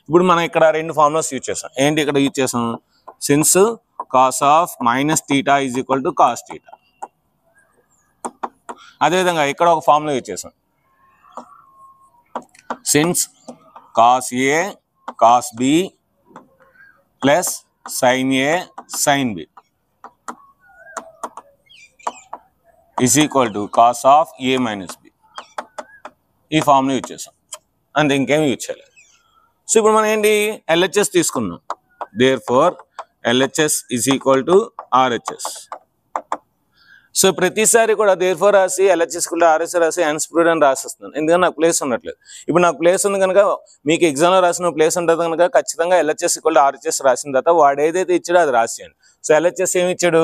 ఇప్పుడు మనం ఇక్కడ రెండు ఫార్ములాస్ యూజ్ చేసాం. ఏంటి ఇక్కడ యూజ్ చేసాం, since cos of minus theta is equal to cos theta. అదేవిధంగా ఇక్కడ ఒక ఫార్ములా యూజ్ చేసాం, since cos A cos B plus sine A sine B is equal to cos of A minus B. ఈ formula use చేసాం, అంతే, ఇంకేం use చేయలేదు. So ఇప్పుడు మనం ఏంటి, LHS తీసుకున్నాం. Therefore LHS is equal to RHS. So ప్రతిసారి కూడా దేర్ఫోర్ రాసి LHS కూడా RHS రాసి హెన్స్ ప్రూవ్డ్ అని రాసేస్తున్నాను, ఎందుకంటే నాకు ప్లేస్ ఉండట్లేదు. ఇప్పుడు నాకు ప్లేస్ ఉంది కనుక, మీకు ఎగ్జామ్లో రాసిన ప్లేస్ ఉంటుంది కనుక ఖచ్చితంగా LHS ఈక్వల్ టు RHS రాసిన తర్వాత వాడు ఏదైతే ఇచ్చాడో అది రాసేయండి. సో LHS ఏమి ఇచ్చాడు,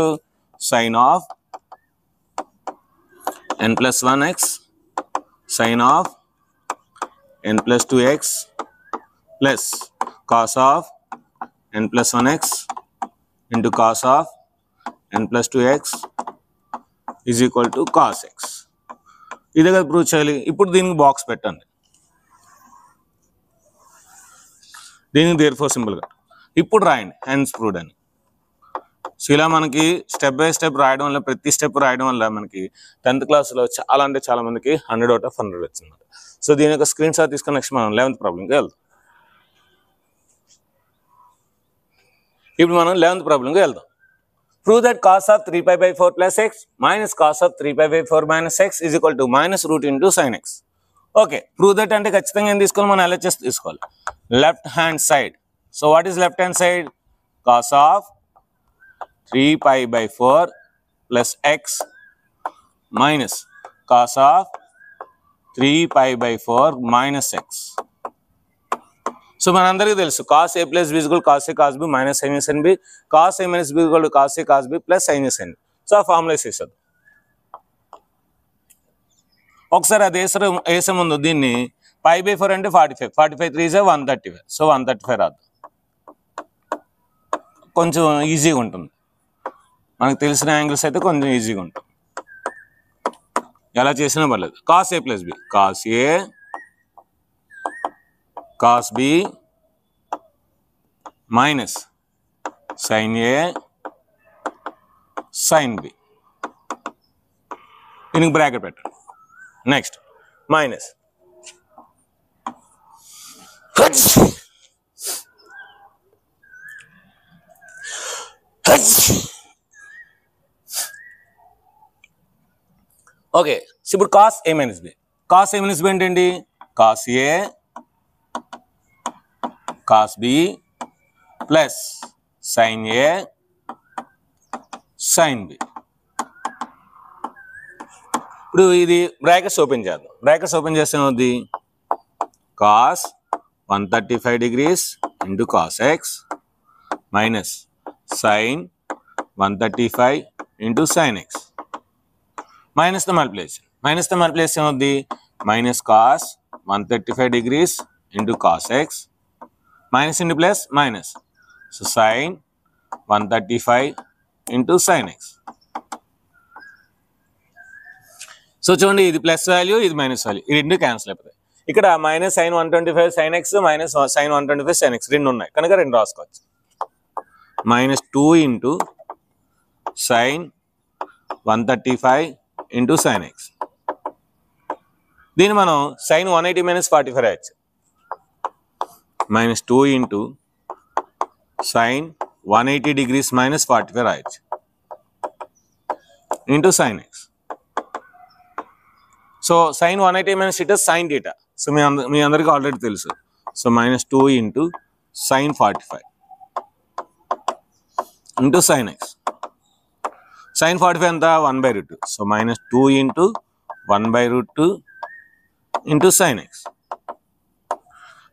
sine of n plus 1x sin of n plus 2x plus cos of n plus 1x into cos of n plus 2x is equal to cos x. ఇదే కదా ప్రూవ్ చేయాలి. ఇప్పుడు దీనికి బాక్స్ పెట్టండి, దీనికి therefore సింబల్గా ఇప్పుడు రాయండి హెన్స్ ప్రూవ్డ్ అని. సో ఇలా మనకి స్టెప్ బై స్టెప్ రాయడం వల్ల, ప్రతి స్టెప్ రాయడం వల్ల మనకి 10th క్లాస్లో చాలా అంటే చాలా మందికి 100 out of 100 వచ్చింది. సో దీని యొక్క స్క్రీన్ షాట్ తీసుకుని నెక్స్ట్ మనం 11th ప్రాబ్లంకి వెళ్దాం. ఇప్పుడు మనం 11th ప్రాబ్లంకి వెళ్దాం. Prove that cos of 3π/4 plus x minus cos of 3π/4 minus x is equal to minus root into sin x. Okay, prove that అంటే ఖచ్చితంగా ఏం తీసుకోవాలి, మనం LHS తీసుకోవాలి. Left hand side. So what is left hand side? cos of 3π/4 plus x minus cos of 3π/4 minus x. So మనందరికీ తెలుసు cos a plus b is equal to cos a cos b minus sin a sin b, cos a minus b is equal to cos a cos b plus sin a sin b. So ఆ formula వేసేసారు. ఒకసారి అది వేసే ముందు దీన్ని π/4 అంటే 45, 45 3 is 135. So 135 రాదు, కొంచెం ఈజీగా ఉంటుంది. మనకు తెలిసిన యాంగిల్స్ అయితే కొంచెం ఈజీగా ఉంటుంది, ఎలా చేసినా పర్లేదు. cos a plus b, cos a cos b minus sin a sin b. దీనికి బ్రాకెట్ పెట్టండి. Next minus okay. ఇప్పుడు cos a minus b, cos a minus b ఏంటండి? cos a cos b plus sin a sin b. ఇప్పుడు ఇది brackets open చేద్దాం. Brackets open చేస్తే ఏమవుద్ది? cos 135 degrees into cos x minus sin 135 into sin x. Minus తో multiplication, minus తో multiplication ఏమవుద్ది? Minus cos 135 degrees into cos x minus into plus minus. So sin 135 into sin x. సో చూడండి, ఇది plus value, ఇది minus value, ఈ రెండు cancel అయిపోతాయి. ఇక్కడ minus sin 125 sin x minus sin 125 sin x రెండు ఉన్నాయి కనుక రెండు రాసుకోవచ్చు. Minus 2 into sin 135 into sin x. దీన్ని మనం sin 180 మైనస్ 45 రాయొచ్చు. Minus 2 into sin 180 degrees minus 45 రాయొచ్చు into sin x. So sin 180 minus θ sin θ. So మీ అందరికీ ఆల్రెడీ తెలుసు. So minus 2 into sin 45 into sin x. sin 45 ఎంత? 1/√2. So minus 2 into 1/√2 into sin x.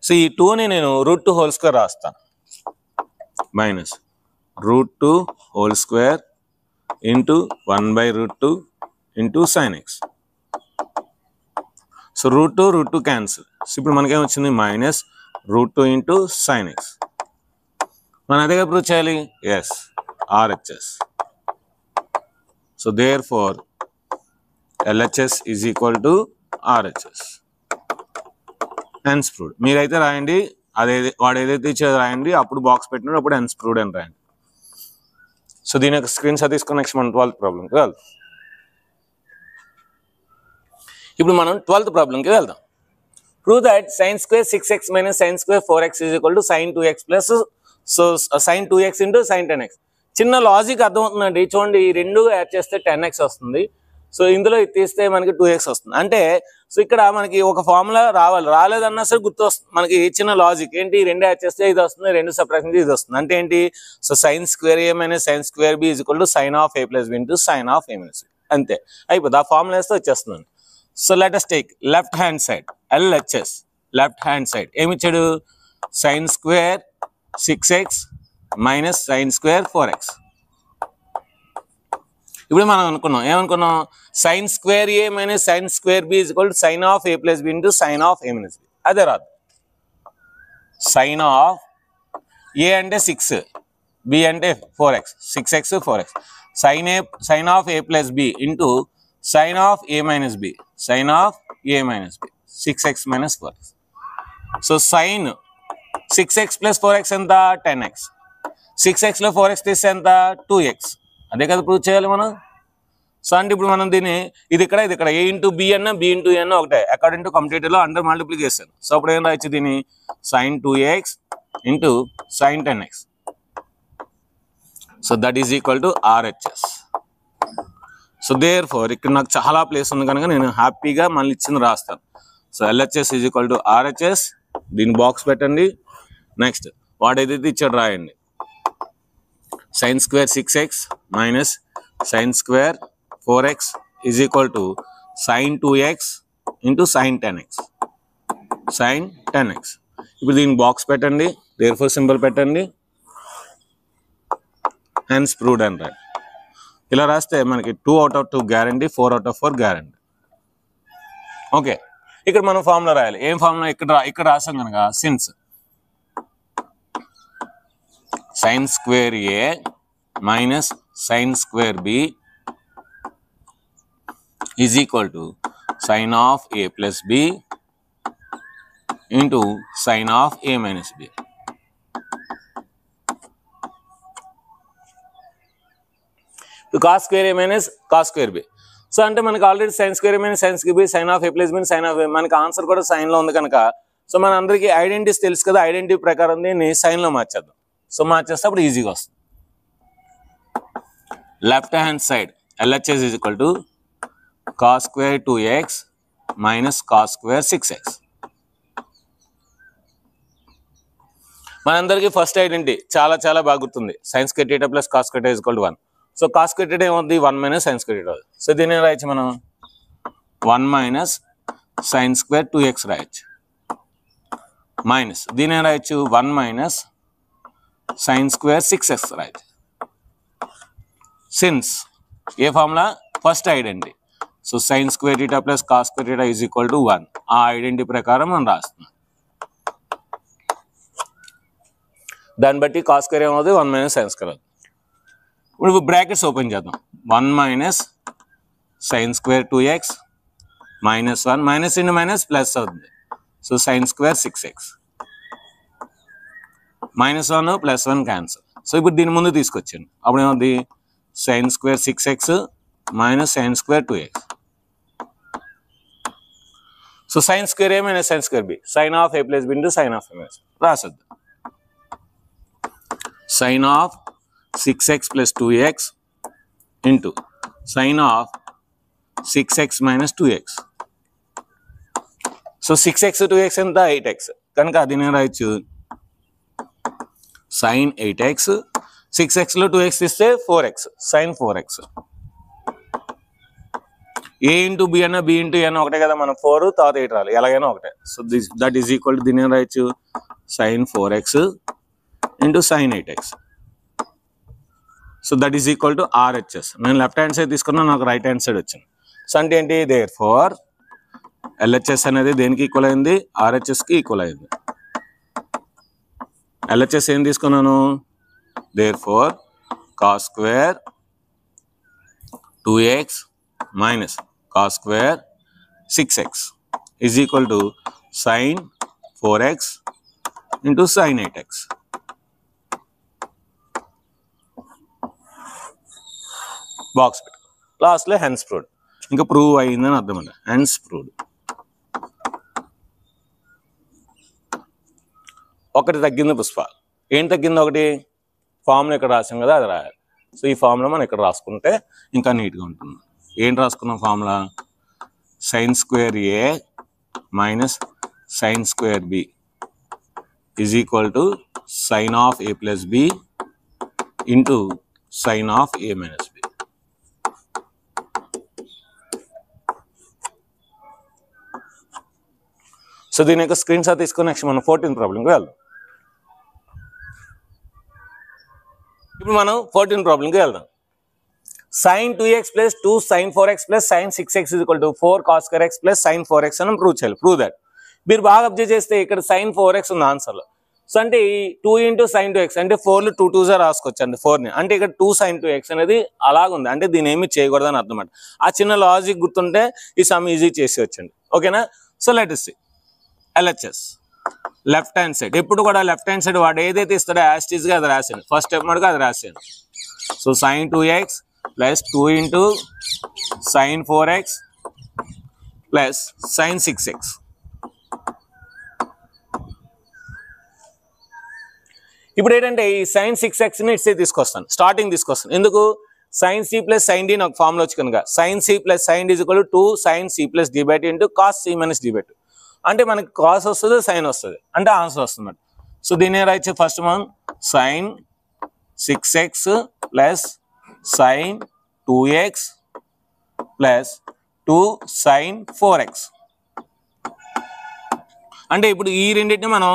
So ఈ 2ని నేను √2 whole square రాస్తాను. Minus √2 whole square into 1/√2 into sin x. So √2 cancel. So ఇప్పుడు మనకేం వచ్చింది? Minus √2 into sin x. మనం అదే ప్రూవ్ చేయాలి. Yes, RHS. So therefore LHS is equal to RHS. Hence proved. మీరైతే రాయండి, వాడు ఏదైతే ఇచ్చేది రాయండి, అప్పుడు బాక్స్ పెట్టినప్పుడు అప్పుడు హెన్స్ ప్రూవ్డ్ అని రాయండి. సో దీని యొక్క స్క్రీన్ షాట్ తీసుకొని నెక్స్ట్ మనం 12th ప్రాబ్లంకి వెళ్దాం. ఇప్పుడు మనం 12th ప్రాబ్లంకి వెళ్దాం. Prove that sin square 6x minus sin square 4x is equal to sin 2x plus sin 2x into sin 10x. చిన్న లాజిక్ అర్థమవుతుందండి. చూడండి, ఈ రెండు యాడ్ చేస్తే 10x వస్తుంది. సో ఇందులో ఇది తీస్తే మనకి 2x వస్తుంది. అంటే సో ఇక్కడ మనకి ఒక ఫార్ములా రావాలి, రాలేదన్నా సరే గుర్తు వస్తుంది మనకి. చిన్న లాజిక్ ఏంటి? రెండు యాడ్ చేస్తే ఇది వస్తుంది, రెండు సబ్ట్రాక్షన్ ఇది వస్తుంది. అంటే ఏంటి? So sin square a minus sin square b is equal to sin of a plus b into sin of a minus b. అంతే అయిపోతుంది. ఆ ఫార్ములా వేస్తే వచ్చేస్తుంది. So let us take left hand side, LHS. Left hand side ఏమి ఇచ్చాడు? sin square 6x minus sin square 4x. ఇప్పుడు మనం అనుకున్నాం, ఏమనుకున్నాం? sin square a minus sin square b is equal to sin of a plus b into sin of a minus b. అదే రాదు. sin of a అంటే 6, b అంటే 4x, 6x 4x. sin of a plus b into sin of a minus b, sin of a minus b, 6x minus 4x. So sin 6x plus 4x ఎంత? 10x. 6x లో 4x తీస్తే ఎంత? 2x. అదే కదా prove చేయాలి మనం. So అంటే ఇప్పుడు మనం దీన్ని ఇది ఇక్కడ a ఇంటూ b అన్న b ఇంటూ a అన్న ఒకటే అకార్డింగ్ టు కంప్యూటర్లో అండర్ మల్టిప్లికేషన్. సో అప్పుడు ఏం రాయొచ్చు దీన్ని? sin 2x into sin 10x so that is equal to RHS. So therefore ఇక్కడ నాకు చాలా ప్లేస్ ఉంది కనుక నేను హ్యాపీగా మళ్ళీ ఇచ్చింది రాస్తాను. So LHS is equal to RHS. దీని బాక్స్ పెట్టండి. నెక్స్ట్ వాడు ఏదైతే ఇచ్చాడు రాయండి. sin square 6x minus sin square 4x is equal to sin 2x into sin 10x. sin 10x. ఇప్పుడు దీని బాక్స్ పెట్టండి. therefore సింబల్ పెట్టండి. hence proved and right. ఇలా రాస్తే మనకి 2 out of 2 guarantee, 4 out of 4 guarantee. Okay, ఇక్కడ మనం formula రాయాలి. ఏం ఫార్ములా? ఇక్కడ రాసాం కనుక since sin square A minus sin square B is equal to sin of A plus B into sin of A minus B. To cos square A minus cos square B. So అంటే మనకి already sin square A minus sin square B, sin of A plus B, sin of A. మనకి answer కూడా sign లో ఉంది కనుక so మన అందరికీ identities తెలుసు కదా, ఐడెంటిటీ ప్రకారం దీన్ని సైన్ లో మార్చేద్దాం. సో మార్చేస్తే అప్పుడు ఈజీగా వస్తుంది. Left hand side LHS is equal to cos square 2x minus cos square 6x. మనందరికీ ఫస్ట్ ఐడెంటిటీ చాలా బాగా గుర్తుంది. sin square theta plus cos square theta is equal to 1. So cos square theta ఏమవుతుంది? 1 minus sin square theta. So దీన్ని రాయొచ్చు మనం 1 minus sin square 2x రాయొచ్చు. Minus దీన్ని రాయొచ్చు 1 minus sin square 6x రాయొచ్చు. సిన్స్ ఏ formula? First identity. So sin square theta plus cos square theta is equal to 1. ఆ ఐడెంటిటీ ప్రకారం మనం రాస్తున్నాం. దాన్ని బట్టి cos square ఏమవుతుంది? 1 minus sin square అవుతుంది. ఇప్పుడు బ్రాకెట్స్ ఓపెన్ చేద్దాం. 1 minus sin square 2x minus 1 minus into minus plus అవుతుంది. So sin square 6x minus 1 plus 1 cancel. So ఇప్పుడు దీని ముందు తీసుకొచ్చాను. అప్పుడు ఏమవుతుంది? sin square 6x minus sin square 2x. So sin square A minus sin square B, sin of A plus B into sin of A minus B రాసొద్దు. sin of 6x plus 2x into sin of 6x minus 2x. So 6x 2x ఎంత? 8x కనుక అది నేను రాయొచ్చు sin 8x. 6x లో 2x ఇస్తే 4x, sin 4x. A into B అన్న B into A ఒకటే కదా, మనం 4 తర్వాత 8 రాలి, ఎలాగైనా ఒకటే. So that is equal to దీన్ని ఏం రాయొచ్చు? sin 4x into sin 8x. So that is equal to RHS. నేను లెఫ్ట్ హ్యాండ్ సైడ్ తీసుకున్నా, నాకు రైట్ హ్యాండ్ సైడ్ వచ్చింది. సో అంటే ఏంటి? దేర్ ఫోర్ LHS అనేది దేనికి ఈక్వల్ అయింది? RHSకి ఈక్వల్ అయింది. LHS ఏం తీసుకున్నాను? therefore cos square 2x minus cos square 6x is equal to sin 4x into sin 8x. Box పెట్టు. లాస్ట్లో హెన్స్ ప్రూవ్డ్. ఇంకా ప్రూవ్ అయ్యిందని అర్థం అండి. Hence proved. ఒకటి తగ్గింది పుష్ప. ఏం తగ్గింది? ఒకటి ఫామ్లో ఇక్కడ రాసాం కదా, అది రాయాలి. సో ఈ ఫామ్లో మనం ఇక్కడ రాసుకుంటే ఇంకా నీట్గా ఉంటుంది. ఏంటి రాసుకున్నాం formula? sin square A minus sin square B is equal to sin of A plus B into sin of A minus B. So దీని యొక్క స్క్రీన్ షాట్ తీసుకుని నెక్స్ట్ మనం 14th ప్రాబ్లంకి వెళ్దాం. ఇప్పుడు మనం 14th ప్రాబ్లంకి వెళ్దాం. sin 2x plus 2 sin 4x plus sin 6x is equal to 4 cos square x plus sin 4x అని ప్రూవ్ చేయాలి. Prove that. మీరు బాగా అబ్జర్వ్ చేస్తే ఇక్కడ sin 4x ఉంది ఆన్సర్లో. సో అంటే 2 into sin 2x అంటే 4లో 2 2s రాసుకోవచ్చు అండి 4ని. అంటే ఇక్కడ 2 sin 2x అనేది అలాగుంది. అంటే దీని ఏమి చేయకూడదని అర్థం అంట. ఆ చిన్న లాజిక్ గుర్తుంటే ఈ సమ్ ఈజీ చేసి వచ్చండి. ఓకేనా? So let us see LHS left hand side. ఎప్పుడు కూడా లెఫ్ట్ హ్యాండ్ సైడ్ వాడు ఏదైతే ఇస్తాడో యాస్టీస్గా అది రాసాను. ఫస్ట్ స్టెప్ మటుకు అది రాసాను. So sin 2x plus 2 into sin 4x plus sin 6x. ఇప్పుడు ఏంటంటే ఈ sin 6x ని ఇట్సే తీసుకొస్తాను, స్టార్టింగ్ తీసుకొస్తాను. ఎందుకు? sin c plus sin d నాకు ఫార్ములా వచ్చి కనుక sin c plus sin d equal to 2 sin c plus d by 2 into cos c minus d by 2. అంటే మనకి కాస్ వస్తుంది, సైన్ వస్తుంది, అంటే ఆన్సర్ వస్తుంది. సో దీన్ని రాయొచ్చు ఫస్ట్ మనం sin 6x plus sin 2x plus 2 sin 4x. అంటే ఇప్పుడు ఈ రెండింటిని మనం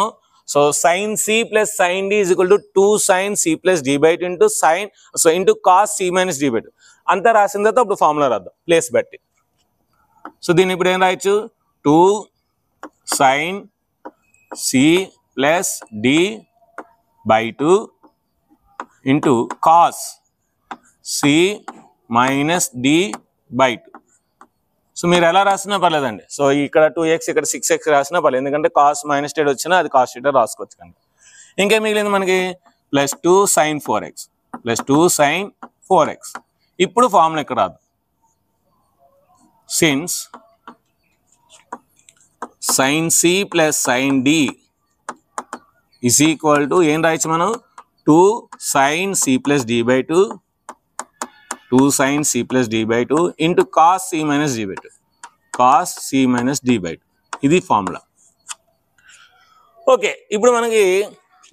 so sin c plus sin d is equal to 2 sin c plus d by 2 into sin into cos c minus d by 2 అంతా రాసిన తర్వాత ఇప్పుడు ఫార్ములా రాద్దాం ప్లేస్ బట్టి. సో దీన్ని ఇప్పుడు ఏం రాయొచ్చు 2 sin c plus d by 2 into cos c minus d by 2. So మీరు ఎలా రాసినా పర్లేదండి. సో ఇక్కడ 2x ఇక్కడ 6x రాసినా పర్లేదు, ఎందుకంటే కాస్ మైనస్ టెడ్ వచ్చినా అది కాస్ టెడ్ రాసుకోవచ్చు. కానీ ఇంకేం మిగిలింది మనకి plus 2 sin 4x plus 2 sin 4x. ఇప్పుడు ఫార్ములా ఇక్కడ రాదు. Since sin c plus sin d is equal to ఏం రాయచ్చు మనం 2 sin c plus d by 2 2 sin c plus d by 2 into cos c minus d by 2 cos c minus d by 2. ఇది formula. Okay, ఇప్పుడు మనకి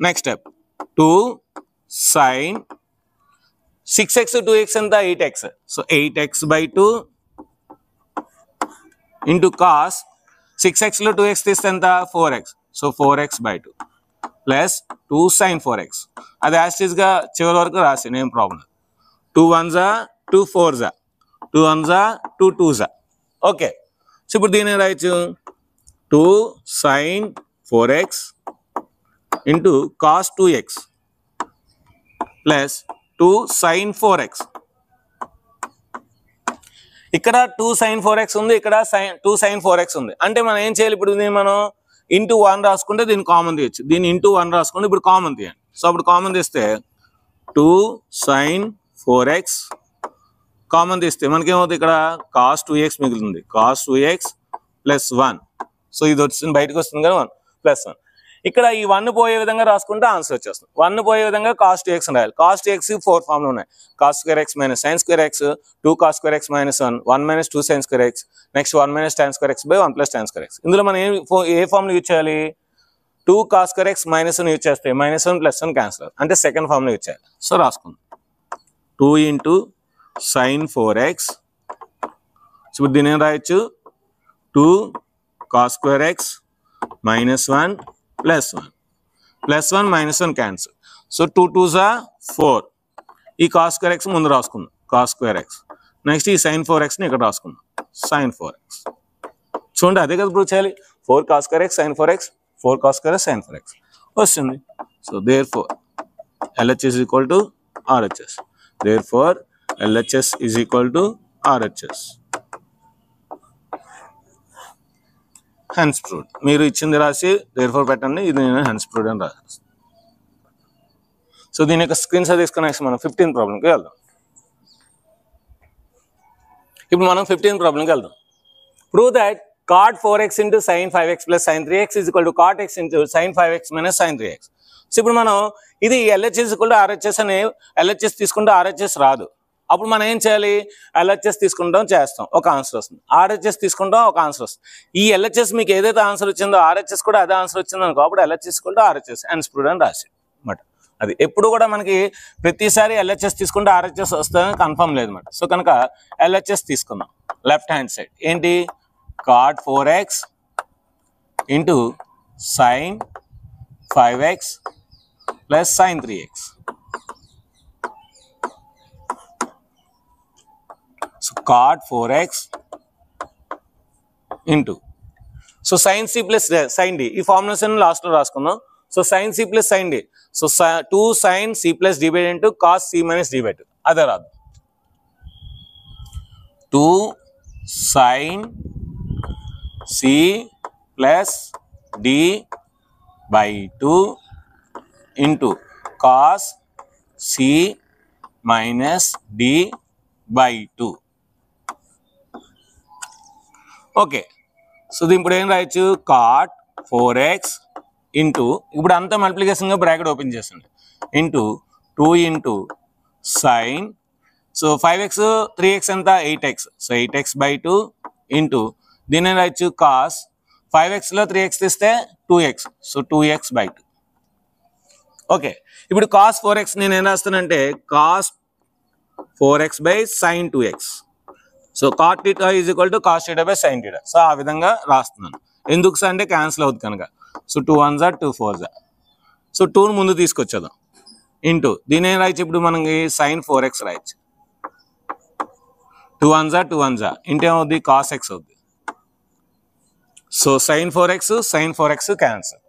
next step 2 sin 6x 2x ఎంత 8x. So 8x by 2 into cos 6x లో 2x తీస్తే ఎంత 4x. So 4x by 2 plus 2 sin 4x. అది యాస్టీస్గా చివరి వరకు రాసి ఏం problem. 2 1s 2 4s 2 1s 2 2s. Okay, so ఇప్పుడు దీని రాయొచ్చు 2 sin 4x into cos 2x plus 2 sin 4x. ఇక్కడ 2 sin 4x ఉంది, ఇక్కడ 2 sin 4x ఉంది. అంటే మనం ఏం చేయాలి ఇప్పుడు? దీన్ని మనం ఇంటూ 1 రాసుకుంటే దీన్ని కామన్ తీయచ్చు, దీన్ని ఇంటూ 1 రాసుకుంటే ఇప్పుడు కామన్ తీయండి. సో అప్పుడు కామన్ తీస్తే 2 sin 4x కామన్ తీస్తే మనకేమవుతుంది? ఇక్కడ cos 2x మిగులుతుంది, cos 2x ప్లస్ 1. సో ఇది వచ్చింది బయటకు వస్తుంది కదా 1 ప్లస్ 1. ఇక్కడ ఈ 1 పోయే విధంగా రాసుకుంటే ఆన్సర్ వచ్చేస్తుంది. 1 పోయే విధంగా cos 2x రాయాలి. cos 2x 4 ఫార్ములు ఉన్నాయి. cos square x minus sin square x 2 cos square x minus 1 1 minus 2 sin square x next 1 minus tan square x by 1 plus tan square x. ఇందులో మనం ఏ ఫార్ములా యూజ్ చేయాలి? 2 cos square x minus 1 use చేస్తే minus 1 plus 1 cancel, అంటే second formula use చేయాలి. So రాసుకుందాం 2 into sin 4x. ఇప్పుడు దీని ఏం రాయొచ్చు 2 cos square x minus 1 plus 1 plus 1 minus 1 cancel. So 2 2s 4. ఈ cos square x ముందు రాసుకుందాం cos square x. నెక్స్ట్ ఈ sin 4xని ఇక్కడ రాసుకుందాం sin 4x. చూడండి అదే కదా ప్రూవ్ చేయాలి. 4 cos square x sin 4x 4 cos square x sin 4x వస్తుంది. So therefore LHS is equal to RHS. Therefore LHS is equal to RHS. Hence proved. మీరు ఇచ్చింది రాసి therefore పెట్టండి, ఇది నేను హెన్స్ ప్రూవ్డ్ అని రాసి. సో దీని యొక్క స్క్రీన్ షాట్ తీసుకుని నెక్స్ట్ మనం 15th ప్రాబ్లంకి వెళ్దాం. ఇప్పుడు మనం 15th ప్రాబ్లంకి వెళ్దాం. Prove that cot 4x into sin 5x plus sin 3x is equal to cot x into sin 5x minus sin 3x. So ఇప్పుడు మనం ఇది LHS is equal to RHS అని LHS తీసుకుంటే RHS రాదు. అప్పుడు మనం ఏం చేయాలి? LHS తీసుకుంటాం, చేస్తాం, ఒక ఆన్సర్ వస్తుంది. RHS తీసుకుంటాం, ఒక ఆన్సర్ వస్తుంది. ఈ LHS మీకు ఏదైతే ఆన్సర్ వచ్చిందో RHS కూడా అదే ఆన్సర్ వచ్చింది అనుకో, అప్పుడు LHS కూడా RHS అండ్ స్టూడెంట్ అని రాసి అనమాట. అది ఎప్పుడు కూడా మనకి ప్రతిసారి LHS తీసుకుంటే RHS వస్తుందని కన్ఫర్మ్ లేదు అనమాట. సో కనుక LHS తీసుకుందాం. లెఫ్ట్ హ్యాండ్ సైడ్ ఏంటి? cot 4x into sin 5x plus sin 3x. So cot 4x into so sin c plus sin d. ఈ ఫార్ములాస్ లాస్ట్లో రాసుకుందాం. So sin c plus sin d. So 2 sin c plus d by into cos c minus d by 2. అదే రాదు. 2 sin c plus d by 2 into cos c minus d by 2. Okay, so ఇప్పుడు ఏం రాయొచ్చు? cot 4x into ఇప్పుడు అంతా మల్టిప్లికేషన్గా bracket open చేస్తుంది into 2 into sine so 5x 3x ఎంత 8x so 8x by 2 into దీన్ని రాయొచ్చు కాస్ 5xలో 3x తీస్తే 2x so 2x by 2 okay ఇప్పుడు కాస్ 4x నేను ఏం రాస్తానంటే cos 4x by sine 2x so cot theta is equal to cos theta by sine theta so ఆ విధంగా రాస్తున్నాను ఎందుకు సార్ అంటే క్యాన్సిల్ అవుతుంది కనుక సో 2 1s 2 4s సో 2ను ముందు తీసుకొచ్చేద్దాం ఇంటూ దీని ఏం రాయచ్చు ఇప్పుడు మనకి సైన్ 4x రాయచ్చు 2 1s 2 1s ఇంటూ ఏమవుద్ది కాస్ x అవుద్ది so sine 4x cancel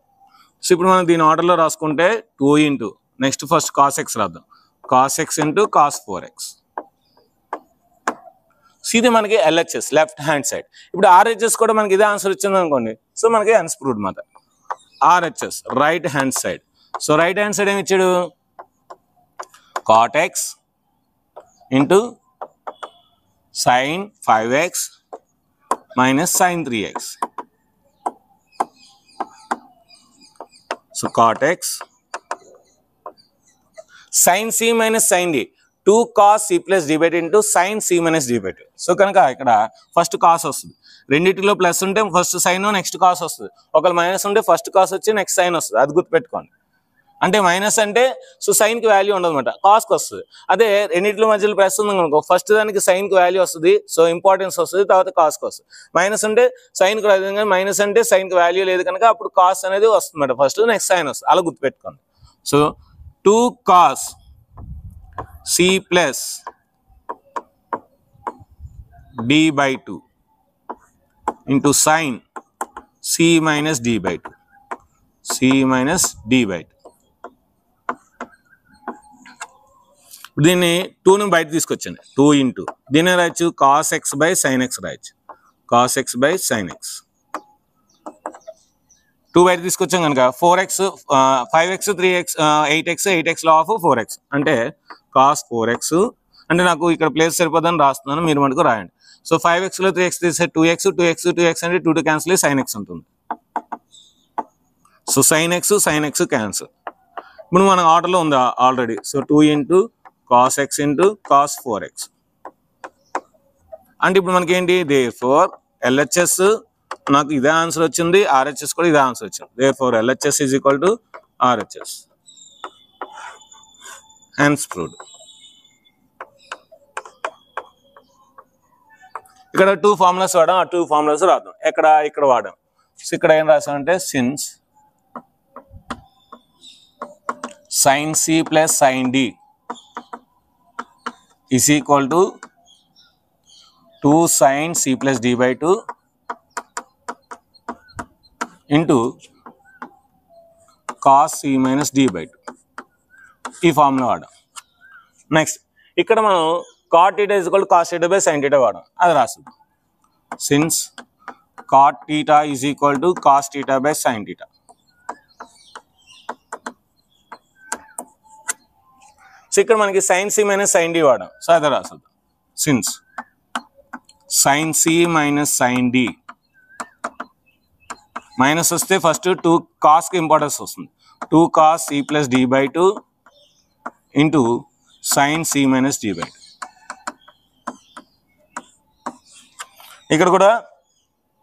so ఇప్పుడు మనం దీని ఆర్డర్లో రాసుకుంటే 2 into next first cos x రాద్దాం cos x into cos 4x so ఇది మనకి LHS లెఫ్ట్ హ్యాండ్ సైడ్ ఇప్పుడు RHS కూడా మనకి ఇదే ఆన్సర్ వచ్చింది అనుకోండి సో మనకి అన్స్ప్రూవ్డ్ మాట RHS right hand side so right hand side ఏమి ఇచ్చాడు cot x into sine 5x minus sine 3x so cot x sin c minus sin d 2 cos c plus d by 2 into sin c minus d by 2 so కనుక ఇక్కడ first cos వస్తుంది రెండింటిలో plus ఉంటే first sign next cos వస్తుంది ఒకవేళ minus ఉంటే first cos వచ్చి next sign వస్తుంది అది గుర్తుపెట్టుకోండి అంటే మైనస్ అంటే సో సైన్కి వాల్యూ ఉండదు అనమాట కాస్కి వస్తుంది అదే రెండింటిలో మధ్యలో ప్లస్ ఉంది అనుకో ఫస్ట్ దానికి సైన్కి వాల్యూ వస్తుంది సో ఇంపార్టెన్స్ వస్తుంది తర్వాత కాస్కి వస్తుంది మైనస్ అంటే సైన్కి రాదు కానీ మైనస్ అంటే సైన్కి వాల్యూ లేదు కనుక అప్పుడు కాస్ అనేది వస్తుంది అనమాట ఫస్ట్ నెక్స్ట్ సైన్ వస్తుంది అలా గుర్తుపెట్టుకోండి so 2 cos c plus d by 2 into sin c minus d by 2 c minus d by 2 దీన్ని 2ను బయట తీసుకొచ్చండి 2 ఇంటూ దీన్ని రాయొచ్చు cos x by sin x రాయొచ్చు cos x by sin x 2 బయట తీసుకొచ్చాం కనుక 4x 5x 3x 8x లో of 4x అంటే cos 4x అంటే నాకు ఇక్కడ ప్లేస్ సరిపోదని రాస్తున్నాను మీరు మటుకు రాయండి సో 5xలో 3x తీస్తే 2x అంటే 2 క్యాన్సిల్ sin x ఉంటుంది సో sin x క్యాన్సిల్ ఇప్పుడు మన ఆర్డర్లో ఉంది already so 2 into cos x into cos 4x అంటే ఇప్పుడు మనకి ఏంటి therefore LHS నాకు ఇదే ఆన్సర్ వచ్చింది RHS కూడా ఇదే ఆన్సర్ వచ్చింది therefore LHS is equal to RHS hence proved ఇక్కడ 2 ఫార్ములాస్ వాడాం ఆ 2 ఫార్ములాస్ రాద్దాం ఇక్కడ వాడాం సో ఇక్కడ ఏం రాసామంటే since sin c plus sin d is equal to 2 sin c plus d by 2 into cos c minus d by 2 ఈ formula వాడాం next ఇక్కడ మనం cot theta is equal to cos theta by sin theta వాడాం అది రాసుద్దాం since cot theta is equal to cos theta by sin theta so ఇక్కడ మనకి sin c minus sin d వాడాం so అది రాసుద్దాం since sin c minus sin d minus వస్తే first 2 కాస్కి importance వస్తుంది 2 cos c plus d by 2 into sin c minus d by 2 ఇక్కడ కూడా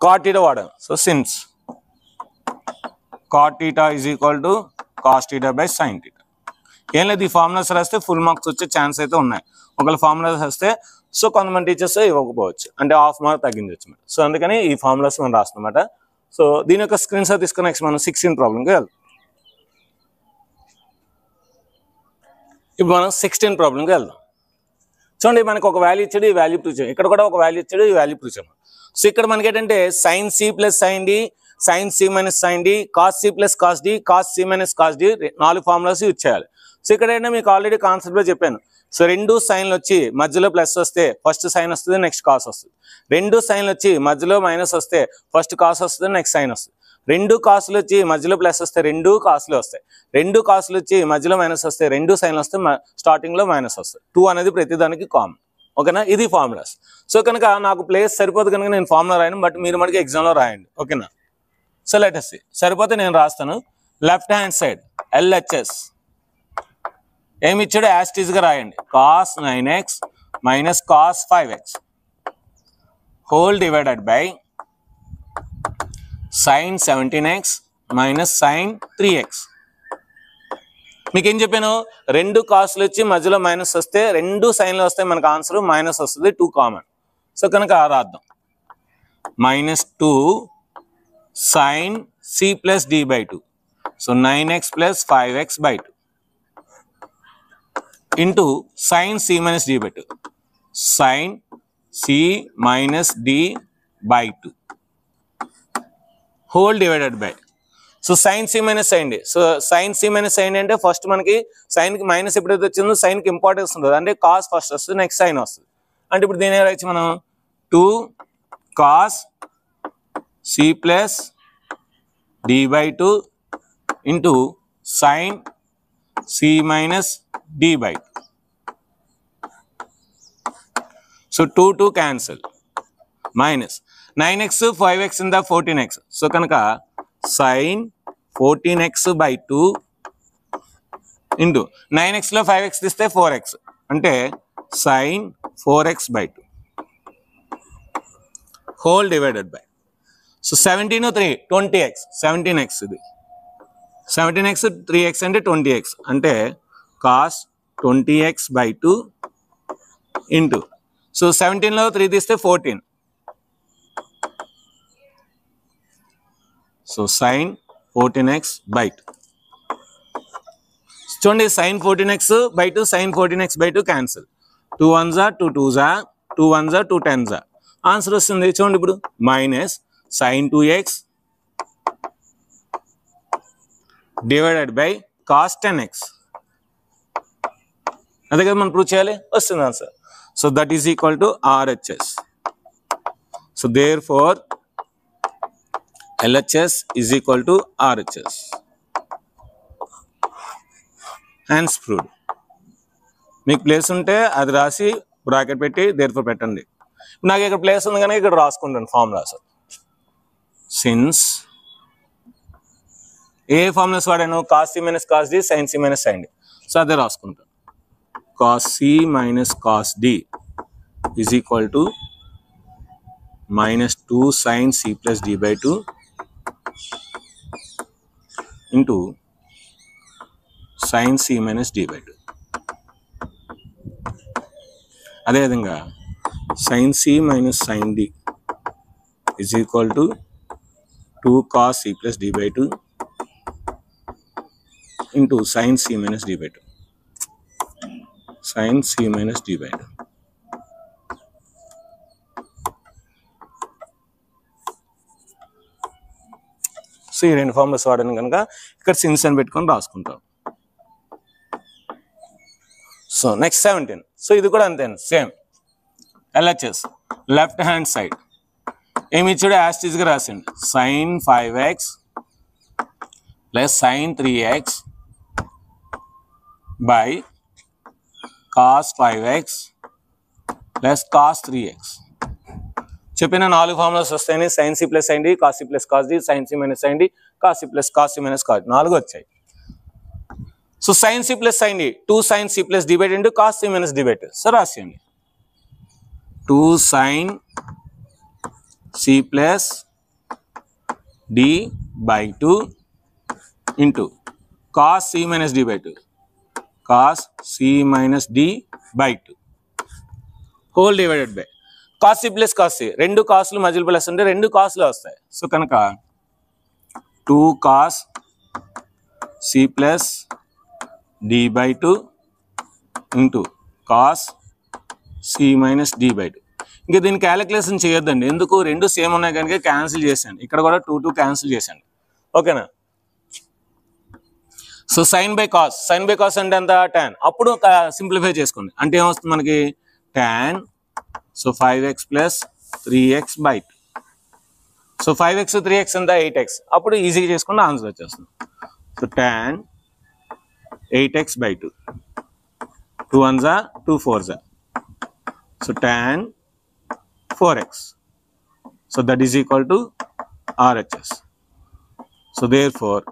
cot theta వాడాం so since cot theta is equal to cos theta by sin theta ఏం లేదు ఈ formulas రాస్తే ఫుల్ మార్క్స్ వచ్చే ఛాన్స్ అయితే ఉన్నాయి ఒకవేళ ఫార్ములాస్ వస్తే సో కొంతమంది టీచర్స్ ఇవ్వకపోవచ్చు అంటే హాఫ్ మార్క్ తగ్గించవచ్చు సో అందుకని ఈ ఫార్ములాస్ మనం రాస్తామన్నమాట సో దీని యొక్క స్క్రీన్ షాట్ తీసుకుని నెక్స్ట్ మనం 16 ప్రాబ్లంకి వెళ్దాం ఇప్పుడు మనం 16 ప్రాబ్లంకి వెళ్దాం చూడండి మనకు ఒక వాల్యూ ఇచ్చాడు ఈ వాల్యూ ప్రూవ్ చేయం ఇక్కడ కూడా ఒక వాల్యూ ఇచ్చాడు ఈ వాల్యూ ప్రూవ్ చేయం సో ఇక్కడ మనకి ఏంటంటే sin c plus sin d sin c minus sin d cos c plus cos d cos c minus cos d 4 formulas use చేయాలి సో ఇక్కడ ఏంటంటే మీకు ఆల్రెడీ కాన్సెప్ట్లో చెప్పాను సో రెండు సైన్లు వచ్చి మధ్యలో ప్లస్ వస్తే ఫస్ట్ సైన్ వస్తుంది నెక్స్ట్ కాస్ వస్తుంది రెండు సైన్లు వచ్చి మధ్యలో మైనస్ వస్తే ఫస్ట్ కాస్ వస్తుంది నెక్స్ట్ సైన్ వస్తుంది రెండు కాసులు వచ్చి మధ్యలో ప్లస్ వస్తే రెండు కాసులు వస్తాయి రెండు కాసులు వచ్చి మధ్యలో మైనస్ వస్తే రెండు సైన్లు వస్తే స్టార్టింగ్లో మైనస్ వస్తాయి 2 అనేది ప్రతిదానికి కామన్ ఓకేనా ఇది ఫార్ములాస్ సో కనుక నాకు ప్లేస్ సరిపోదు కనుక నేను ఫార్ములా రాయను బట్ మీరు మనకి ఎగ్జామ్లో రాయండి ఓకేనా సో లెట్ us see సరిపోతే నేను రాస్తాను లెఫ్ట్ హ్యాండ్ సైడ్ LHS ఏమి ఇచ్చాడు, యాస్టీస్గా రాయండి. cos 9x minus cos 5x whole divided by sin 17x minus sin 3x. మీకు ఏం చెప్పాను, రెండు కాస్ట్లు వచ్చి మధ్యలో మైనస్ వస్తే రెండు సైన్లు వస్తాయి, మనకు ఆన్సర్ మైనస్ వస్తుంది, 2 కామన్. సో కనుక రాద్దాం. -2 sin c plus d by 2. So 9x plus 5x by 2 into sin c minus d by 2. sin c minus d by 2 whole divided by. So sin c minus sin d. So sin c minus sin d అంటే first మనకి సైన్కి minus ఎప్పుడైతే వచ్చిందో సైన్కి importance ఉంటుంది, అంటే cos first వస్తుంది, next sign వస్తుంది. అంటే ఇప్పుడు దీని రాయొచ్చు మనం 2 cos c plus d by 2 into sin c minus d by 2. So 2 cancel, minus 9x 5x in the 14x. So కనుక sin 14x బై 2 ఇంటూ 9xలో 5x తీస్తే 4x అంటే sin 4x by 2 whole divided by. So 17 3 20x 17x, ఇది 17x 3x అంటే 20x అంటే cos 20x by 2 into, so 17లో 3 తీస్తే 14, so sin 14x by 2. చూడండి sin 14x by 2 sin 14x by 2 cancel, 2 1s 2 2s 2 1s 2 10s. Answer వస్తుంది చూడండి ఇప్పుడు minus sin 2x divided by cos 10x. అదే కదా మనం ప్రూవ్ చేయాలి, వస్తుంది answer. So that is equal to RHS. So therefore LHS is equal to RHS. Hence proved. మీకు place ఉంటే అది రాసి బ్రాకెట్ పెట్టి దేర్ఫోర్ పెట్టండి. నాకు ఇక్కడ ప్లేస్ ఉంది కనుక ఇక్కడ రాసుకుంటాను ఫార్ములా. సార్ సిన్స్ ఏ ఫార్ములాస్ వాడాను, cos c minus cos d sin c minus sin d. So అదే రాసుకుంటాను. cos c minus cos d is equal to -2 sin c plus d by 2 into sin c minus d by 2. అదేవిధంగా sin c minus sin d is equal to 2 cos c plus d by 2 into sin c minus d by 2. sin c minus d by 2. So ఈ రెండు formulas వాడాను కనుక ఇక్కడ since అని పెట్టుకొని రాసుకుంటాం. So next 17. So ఇది కూడా అంతే same LHS left hand side ఏమి ఇచ్చాడు, యాస్టీస్గా రాసిండు sin 5x plus sin 3x by cos 5x plus cos 3x. చెప్పిన 4 ఫార్ములాస్ వస్తాయని sin c plus sin d, cos c plus cos d, sin c minus sin d, cos c plus cos c minus cos d, 4 వచ్చాయి. So sin c plus sin d 2 sin c plus d by 2 cos c minus d by 2. So రాసేయండి 2 sin c plus d by 2 into cos c minus d by 2 cos c minus d by 2 whole divided by cos c plus cos c, రెండు కాస్లు మధ్యలో plus ఉంటే రెండు కాస్లు వస్తాయి. So కనుక 2 cos c plus d by 2 into cos c minus d by 2. ఇంకా దీన్ని calculation చేయొద్దండి, ఎందుకు రెండు సేమ్ ఉన్నాయి కనుక క్యాన్సిల్ చేశాను. ఇక్కడ కూడా 2 క్యాన్సిల్ చేశాను. ఓకేనా. సో సైన్ బై కాస్ అంటే ఎంత tan. అప్పుడు సింప్లిఫై చేసుకోండి అంటే ఏమొస్తుంది మనకి tan. So 5x plus 3x by 2. So 5x 3x ఎంత 8x. అప్పుడు ఈజీగా చేసుకుంటే ఆన్సర్ వచ్చేస్తుంది. So tan 8x by 2. 2 1s 2 4s. So tan 4x. So that is equal to RHS. So therefore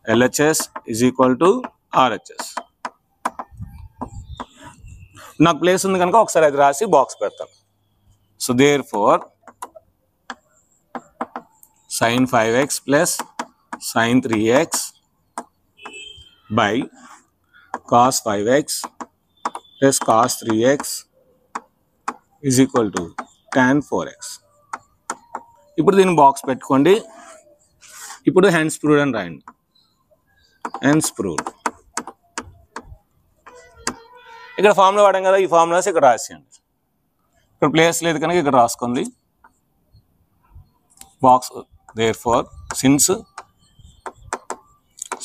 LHS is equal to RHS. నాకు place ఉంది కనుక ఒకసారి అది రాసి బాక్స్ పెడతాను. So therefore sin 5x plus sin 3x by cos 5x plus cos 3x is equal to tan 4x. ఇప్పుడు దీన్ని box పెట్టుకోండి. ఇప్పుడు హెన్స్ ప్రూవ్డ్ అని రాయండి. Hence proved. ఇక్కడ ఫార్ములా వాడాం కదా, ఈ ఫార్ములాస్ ఇక్కడ రాసేయండి. ఇక్కడ ప్లేస్ లేదు కనుక ఇక్కడ రాసుకోండి box. therefore since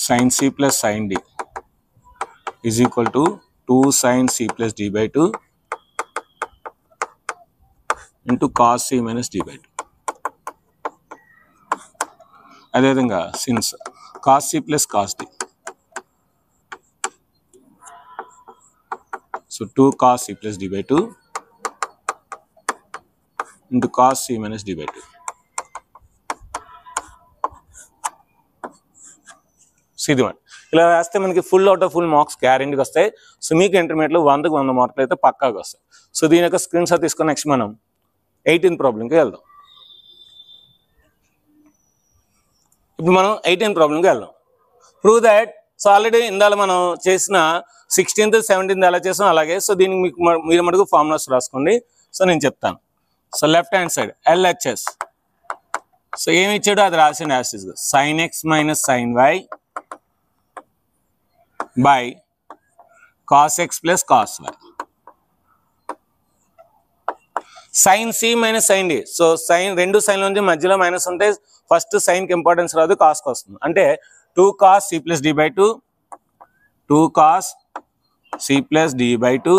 sin c plus sin d is equal to 2 sin c plus d by 2 into cos c minus d by 2. అదేవిధంగా since cos c plus cos d, so 2 cos c plus d by 2 into cos c minus d by 2. ఇది ఇలా రాస్తే మనకి full out of full marks గ్యారెంటీగా వస్తాయి. So మీకు ఇంటర్మీడియట్లో 100కి 100 మార్కులు అయితే పక్కాగా వస్తాయి. సో దీని యొక్క స్క్రీన్ షాట్ తీసుకొని నెక్స్ట్ మనం 18th ప్రాబ్లంకి వెళ్దాం. ఇప్పుడు మనం 18th ప్రాబ్లంకి వెళ్దాం. Prove that. సో ఆల్రెడీ ఇందాక మనం చేసిన 16th 17th ఎలా చేసాం అలాగే. సో దీనికి మీకు మీరు మటుకు ఫార్ములాస్ రాసుకోండి. సో నేను చెప్తాను. So left hand side LHS. So ఏమి ఇచ్చాడో అది రాసిండి యాస్టిస్గా. sin x minus sin y by cos x plus cos y. sin c minus sin d. So sine రెండు సైన్ల నుంచి మధ్యలో మైనస్ ఉంటే ఫస్ట్ సైన్కి ఇంపార్టెన్స్ రాదు, కాస్కి వస్తుంది. అంటే 2 cos c plus d by 2 2 cos c plus d by 2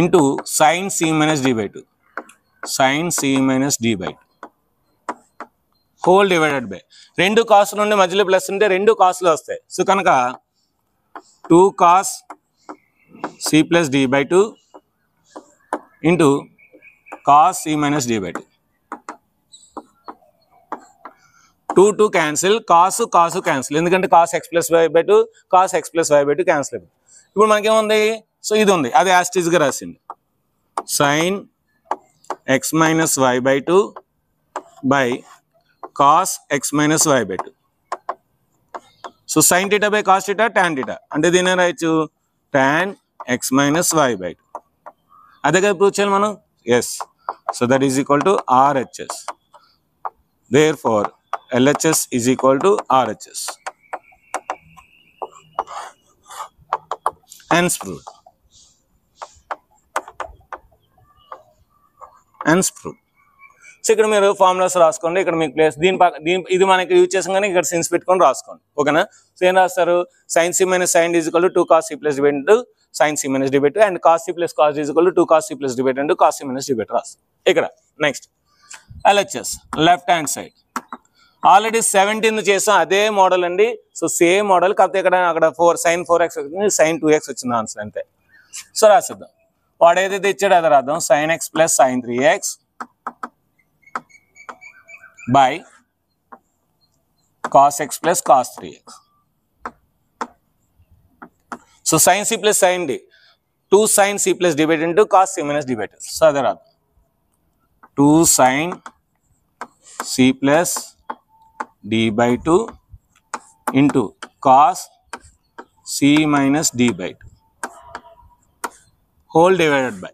into sin c minus d by 2 sin c minus d by 2 whole divided by రెండు కాస్ల నుండి మధ్యలో ప్లస్ ఉంటే రెండు కాస్లు వస్తాయి. సో కనుక 2 cos c plus d by 2 into cos c minus d by 2. 2 cancel, cos cancel, ఎందుకంటే cos x plus y by 2 cos x plus y by 2 cancel అయిపోతుంది. ఇప్పుడు మనకేముంది? సో ఇది ఉంది, అది యాస్టిస్గా రాసింది. sin x minus y by 2 by cos x minus y by 2. So sin theta by cos theta tan theta అంటే దీని రాయొచ్చు tan x minus y by 2. అదే కదా ప్రూవ్ చేయాలి మనం. Yes. So that is equal to RHS. therefore LHS is equal to RHS. Hence proved. Hence proved. So ఇక్కడ మీరు formulas రాసుకోండి. ఇక్కడ మీకు ప్లేస్ దీని ఇది మనకి యూజ్ చేసాం కానీ ఇక్కడ సిన్స్ పెట్టుకొని రాసుకోండి. ఓకేనా? సో ఏం రాస్తారు? sin c minus sin d is equal to 2 cos c plus d by 2 sin c minus d by 2 and cos c plus cos d is equal to 2 cos c plus d by 2 cos c minus d by 2 రాస్తాం. ఇక్కడ next LHS left hand side already 17 చేసాం, అదే model అండి. So same model, కాకపోతే అక్కడ sin 4x వచ్చింది, sin 2x వచ్చింది answer అంతే. సో రాసిద్దాం. వాడు ఏదైతే ఇచ్చాడో అది రాద్దాం. sin x plus sin 3x by cos x plus cos 3x. So sin c plus sin d 2 sin c plus d by 2 into cos c minus d by 2. So అదే రాద్దాం. 2 sin c plus d by 2 into cos c minus d by 2 whole divided by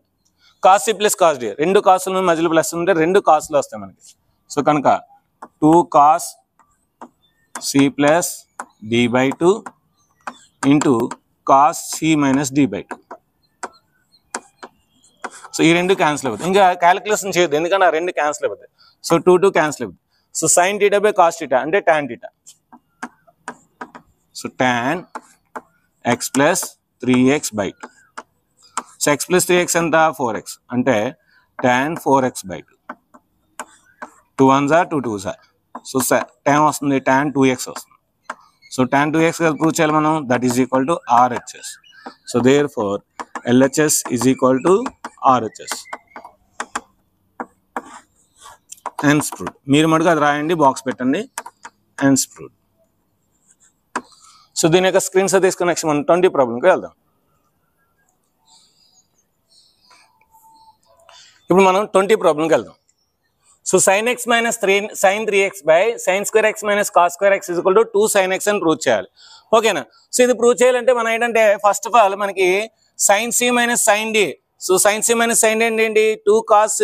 cos c plus cos d. రెండు కాసుల మధ్యలో plus ఉంటే రెండు కాసులు వస్తాయి మనకి. సో కనుక 2 cos c plus d by 2 into cos c minus d by 2. So ఈ రెండు క్యాన్సిల్ అవుతాయి. ఇంకా క్యాలిక్యులేషన్ చేయొద్దు, ఎందుకంటే ఆ రెండు క్యాన్సిల్ అవుతాయి. సో 2 క్యాన్సిల్ అవుతుంది. So sin theta by cos theta అంటే tan theta. So tan x plus 3x by 2. So x plus 3x ఎంత? 4x అంటే tan 4x by 2. 2 1s are 2 2s are. So tan వస్తుంది, tan 2x వస్తుంది. So tan 2x prove చేయాలి మనం. That is equal to RHS. So therefore LHS is equal to RHS. Hence proved. మీరు మటుకు అది రాయండి, బాక్స్ పెట్టండి. Hence proved. సో దీని యొక్క స్క్రీన్ షాట్ తీసుకుని నెక్స్ట్ మనం 20 ప్రాబ్లంకి వెళ్దాం. ఇప్పుడు మనం 20 ప్రాబ్లంకి వెళ్దాం. So sin x minus sin 3x by sin square x minus cos square x is equal to 2 sin x అని ప్రూవ్ చేయాలి. ఓకేనా? సో ఇది ప్రూవ్ చేయాలంటే మనం ఏంటంటే ఫస్ట్ ఆఫ్ ఆల్ మనకి sin c minus sin d. So sin c minus sin d ఏంటి 2 cos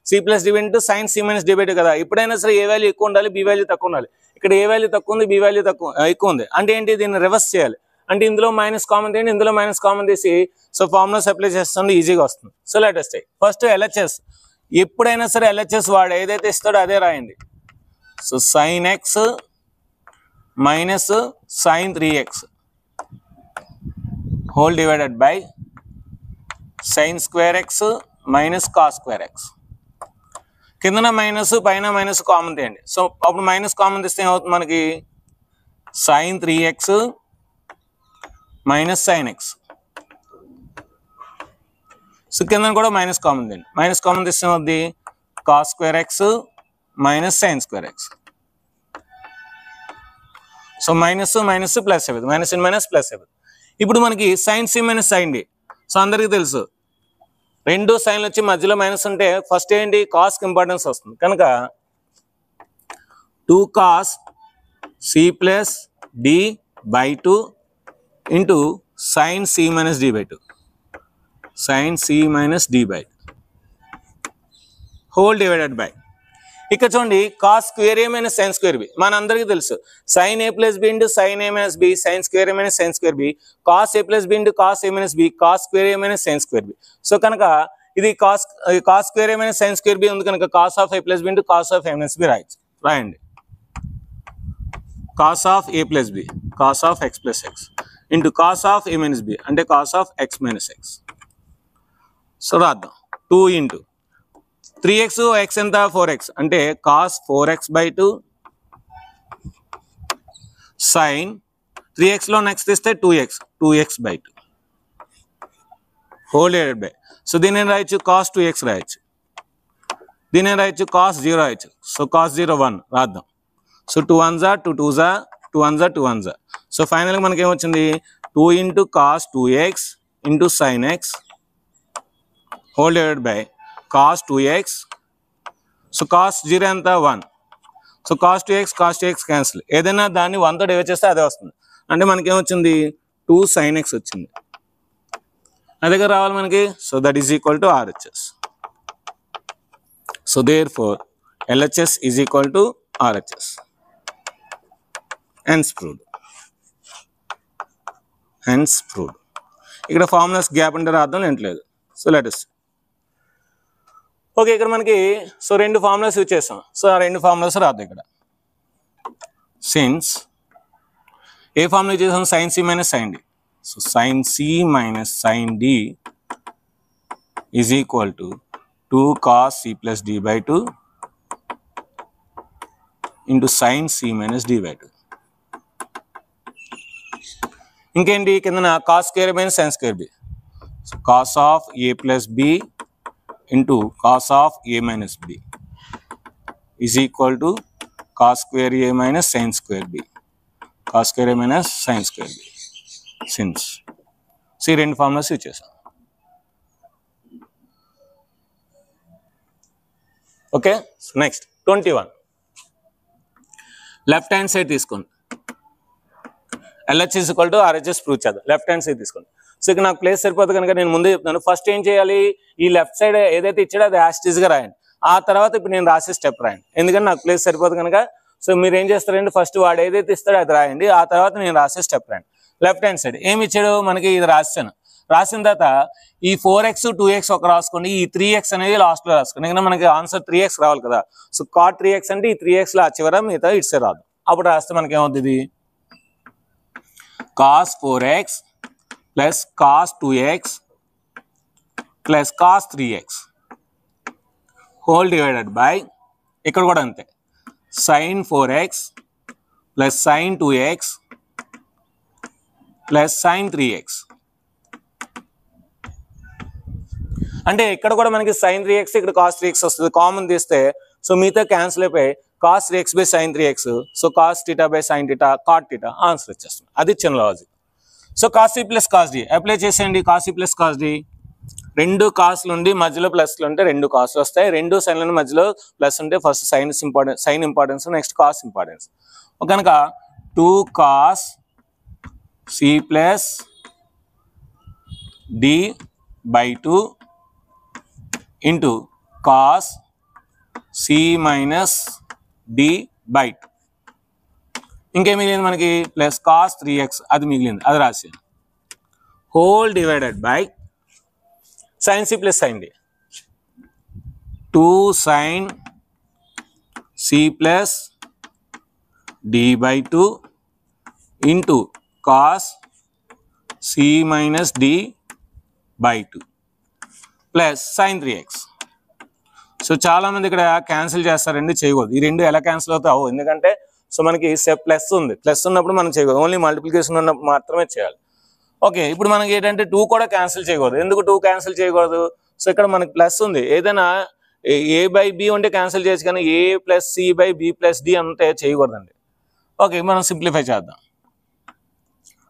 c plus d into sin c minus d by 2 కదా. ఎప్పుడైనా సరే ఏ వాల్యూ ఎక్కువ ఉండాలి, బి వాల్యూ తక్కువ ఉండాలి. ఇక్కడ ఏ వాల్యూ తక్కువ ఉంది, బి వాల్యూ ఎక్కువ ఉంది. అంటే ఏంటి, దీన్ని రివర్స్ చేయాలి. అంటే ఇందులో మైనస్ కామన్ తీయండి, ఇందులో మైనస్ కామన్ తీసి సో ఫార్ములాస్ అప్లై చేస్తుంది, ఈజీగా వస్తుంది. So let us take first LHS. ఎప్పుడైనా సరే LHS వాడు ఏదైతే ఇస్తాడో అదే రాయండి. So sin x minus sin 3x whole divided by sin square x minus cos square x. కిందన మైనస్ పైన మైనస్ కామన్ తీయండి. సో అప్పుడు మైనస్ కామన్ తీస్తే ఏమవుతుంది మనకి sin 3x minus sin x. So కింద కూడా మైనస్ కామన్ తీయండి. మైనస్ కామన్ తీస్తే ఏమవుతుంది cos square x minus sin square x. So minus minus plus అవుతుంది, మైనస్ ఇన్ మైనస్ ప్లస్ అవుతుంది. ఇప్పుడు మనకి sin c minus sin d. So అందరికీ తెలుసు రెండు సైన్లు వచ్చి మధ్యలో మైనస్ ఉంటే ఫస్ట్ ఏంటి కాస్కి ఇంపార్టెన్స్ వస్తుంది. కనుక 2 cos c plus d by 2 into sin c minus d by 2 sin c minus d by 2 whole divided by ఇక్కడ చూడండి cos square a minus sin square b మనందరికీ తెలుసు sin a plus b into sin a minus b sin square a minus sin square b cos a plus b into cos a minus b cos square a minus sin square b. So కనుక ఇది cos square a minus sin square b ఉంది కనుక cos of a plus b into cos of a minus b రాయండి. cos of a plus b cos of x plus x into cos of a minus b అంటే cos of x minus x. So రాద్దాం 2 into 3x x ఎంత 4x అంటే cos 4x by 2 sin 3x లో next ఇస్తే 2x by 2 whole divided by. So దీని ఏం రాయొచ్చు cos 2x రాయొచ్చు, దీని ఏం రాయొచ్చు cos 0 రాయొచ్చు. సో cos 0 1 రాద్దాం. So 2 1s 2 2s 2 1s 2 1s. So ఫైనల్గా మనకి ఏమొచ్చింది 2 into cos 2x into sin x whole divided by cos 2x. So cos 0 ఎంత 1. సో cos 2x క్యాన్సిల్, ఏదైనా దాన్ని 1తో డివైడ్ చేస్తే అదే వస్తుంది. అంటే మనకి ఏమొచ్చింది 2 sin x వచ్చింది, అదే రావాలి మనకి. So that is equal to RHS. So therefore LHS is equal to RHS. Hence proved. ఇక్కడ ఫార్ములాస్ గ్యాప్ అంటే రాద్దాం ఏంట్లేదు. సో లెట్ us ఓకే ఇక్కడ మనకి సో రెండు ఫార్ములాస్ యూజ్ చేస్తాం. సో ఆ రెండు ఫార్ములాస్ రాద్దాం ఇక్కడ. సిన్స్ ఏ ఫార్ములా యూజ్ చేస్తాం sin c minus sin d. So sin c minus sin d is equal to 2 cos c plus d by 2 into sin c minus d by 2. ఇంకేంటి కింద cos square minus sin square b. So cos of a plus b into cos of a minus b is equal to cos square a minus sin square b. cos square a minus sin square b. Since see రెండు formulas use చేసాం. Okay so next 21 left hand side తీసుకోండి. LHS equal to RHS prove చేద్దాం. Left hand side తీసుకోండి. So ఇక్కడ నాకు place సరిపోతుంది కనుక నేను ముందే చెప్తాను. ఫస్ట్ ఏం చేయాలి, ఈ లెఫ్ట్ సైడ్ ఏదైతే ఇచ్చాడో అది యాస్టీస్గా రాయండి. ఆ తర్వాత ఇప్పుడు నేను రాసే స్టెప్ రాయండి, ఎందుకంటే నాకు ప్లేస్ సరిపోతుంది కనుక. సో మీరు ఏం చేస్తారంటే ఫస్ట్ వాడు ఏదైతే ఇస్తాడో అది రాయండి, ఆ తర్వాత నేను రాసే స్టెప్ రాయండి. లెఫ్ట్ హ్యాండ్ సైడ్ ఏమి ఇచ్చాడు మనకి, ఇది రాసాను. రాసిన తర్వాత ఈ 4x 2x ఒక రాసుకోండి, ఈ 3x అనేది లాస్ట్లో రాసుకోండి, ఎందుకంటే మనకి ఆన్సర్ 3x రావాలి కదా. సో cot 3x అంటే ఈ 3xలో చివర మిగతా ఇట్సే రాదు. అప్పుడు రాస్తే మనకి ఏమవుతుంది cos 4x plus cos 2x plus cos 3x whole divided by ఇక్కడ కూడా అంతే sin 4x plus sin 2x plus sin 3x. అంటే ఇక్కడ కూడా మనకి sin 3x ఇక్కడ cos 3x వస్తుంది. కామన్ తీస్తే సో మిగతా క్యాన్సిల్ అయిపోయి cos 3x by sin 3x. So cos theta by sin theta, cot theta answer వచ్చేస్తుంది. అది చిన్న logic. So cos c plus cos d apply చేసేయండి. cos c plus cos d, రెండు కాస్లు ఉండి మధ్యలో ప్లస్లు ఉంటే రెండు కాస్లు వస్తాయి. రెండు సైన్ల మధ్యలో ప్లస్ ఉంటే first sine importance, next cos importance. కనుక 2 cos c plus d by 2 into cos c minus d by 2. ఇంకేం మిగిలింది మనకి? ప్లస్ cos 3x అది మిగిలింది, అది రాసేయండి. Whole divided by sin c plus sin d. 2 sin c plus d by 2 into cos c minus d by 2 plus sin 3x. So చాలా మంది ఇక్కడ క్యాన్సిల్ చేస్తారండి, చేయకూడదు. ఈ రెండు ఎలా క్యాన్సిల్ అవుతావు? ఎందుకంటే సో మనకి ప్లస్ ఉంది, ప్లస్ ఉన్నప్పుడు మనం చేయకూడదు, ఓన్లీ మల్టిప్లికేషన్ ఉన్నప్పుడు మాత్రమే చేయాలి. ఓకే, ఇప్పుడు మనకి ఏంటంటే 2 కూడా క్యాన్సిల్ చేయకూడదు. ఎందుకు 2 క్యాన్సిల్ చేయకూడదు? సో ఇక్కడ మనకి ప్లస్ ఉంది, ఏదైనా ఏ బై బి ఉంటే క్యాన్సిల్ చేయొచ్చు, కానీ A plus C by B plus D అంటే చేయకూడదండి. ఓకే, మనం సింప్లిఫై చేద్దాం.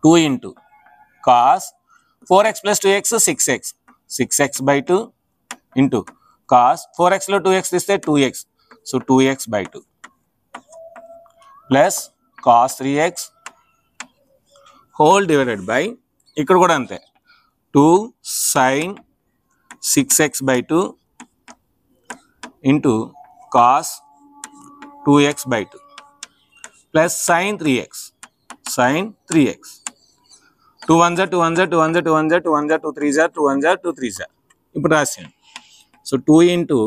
2 into cos 4x plus 2x 6x, 6x by 2 into cos 4xలో 2x తీస్తే 2x, so 2x by 2 plus cos 3x whole divided by, ఇక్కడ కూడా అంతే, 2 sin 6x by 2 into cos 2x by 2 plus sin 3x, sin 3x. 2 1 2 1 2 1 2 1 2 1 2 3 2 1 2 3. ఇప్పుడు రాసేయండి. So 2 into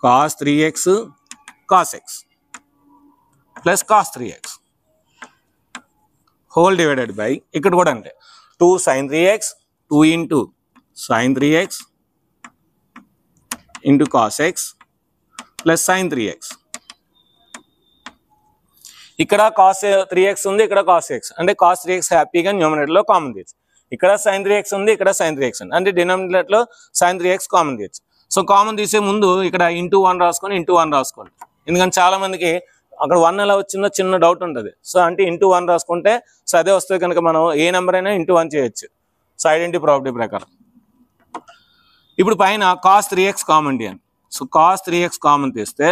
cos 3x cos x plus cos 3x whole divided by, ఇక్కడ కూడా అంతే, 2 sin 3x, 2 into sin 3x into cos x plus sin 3x. ఇక్కడ cos 3x ఉంది, ఇక్కడ cos x, అంటే cos 3x హ్యాపీగా న్యూమరేటర్లో కామన్ తీయచ్చు. ఇక్కడ sin 3x ఉంది, ఇక్కడ sin 3x ఉంది, అంటే డినామినేటర్లో sin 3x కామన్ తీయచ్చు. సో కామన్ తీసే ముందు ఇక్కడ ఇంటూ 1 రాసుకొని ఇంటూ 1 రాసుకోండి. ఎందుకంటే చాలా మందికి అక్కడ 1 ఎలా వచ్చిందో చిన్న డౌట్ ఉంటుంది. సో అంటే ఇంటూ 1 రాసుకుంటే సో అదే వస్తుంది కనుక మనం ఏ నెంబర్ అయినా ఇంటూ 1 చేయొచ్చు. సో ఐడెంటిటీ ప్రాపర్టీ ప్రకారం. ఇప్పుడు పైన cos 3x కామన్ తీయండి. సో cos 3x కామన్ తీస్తే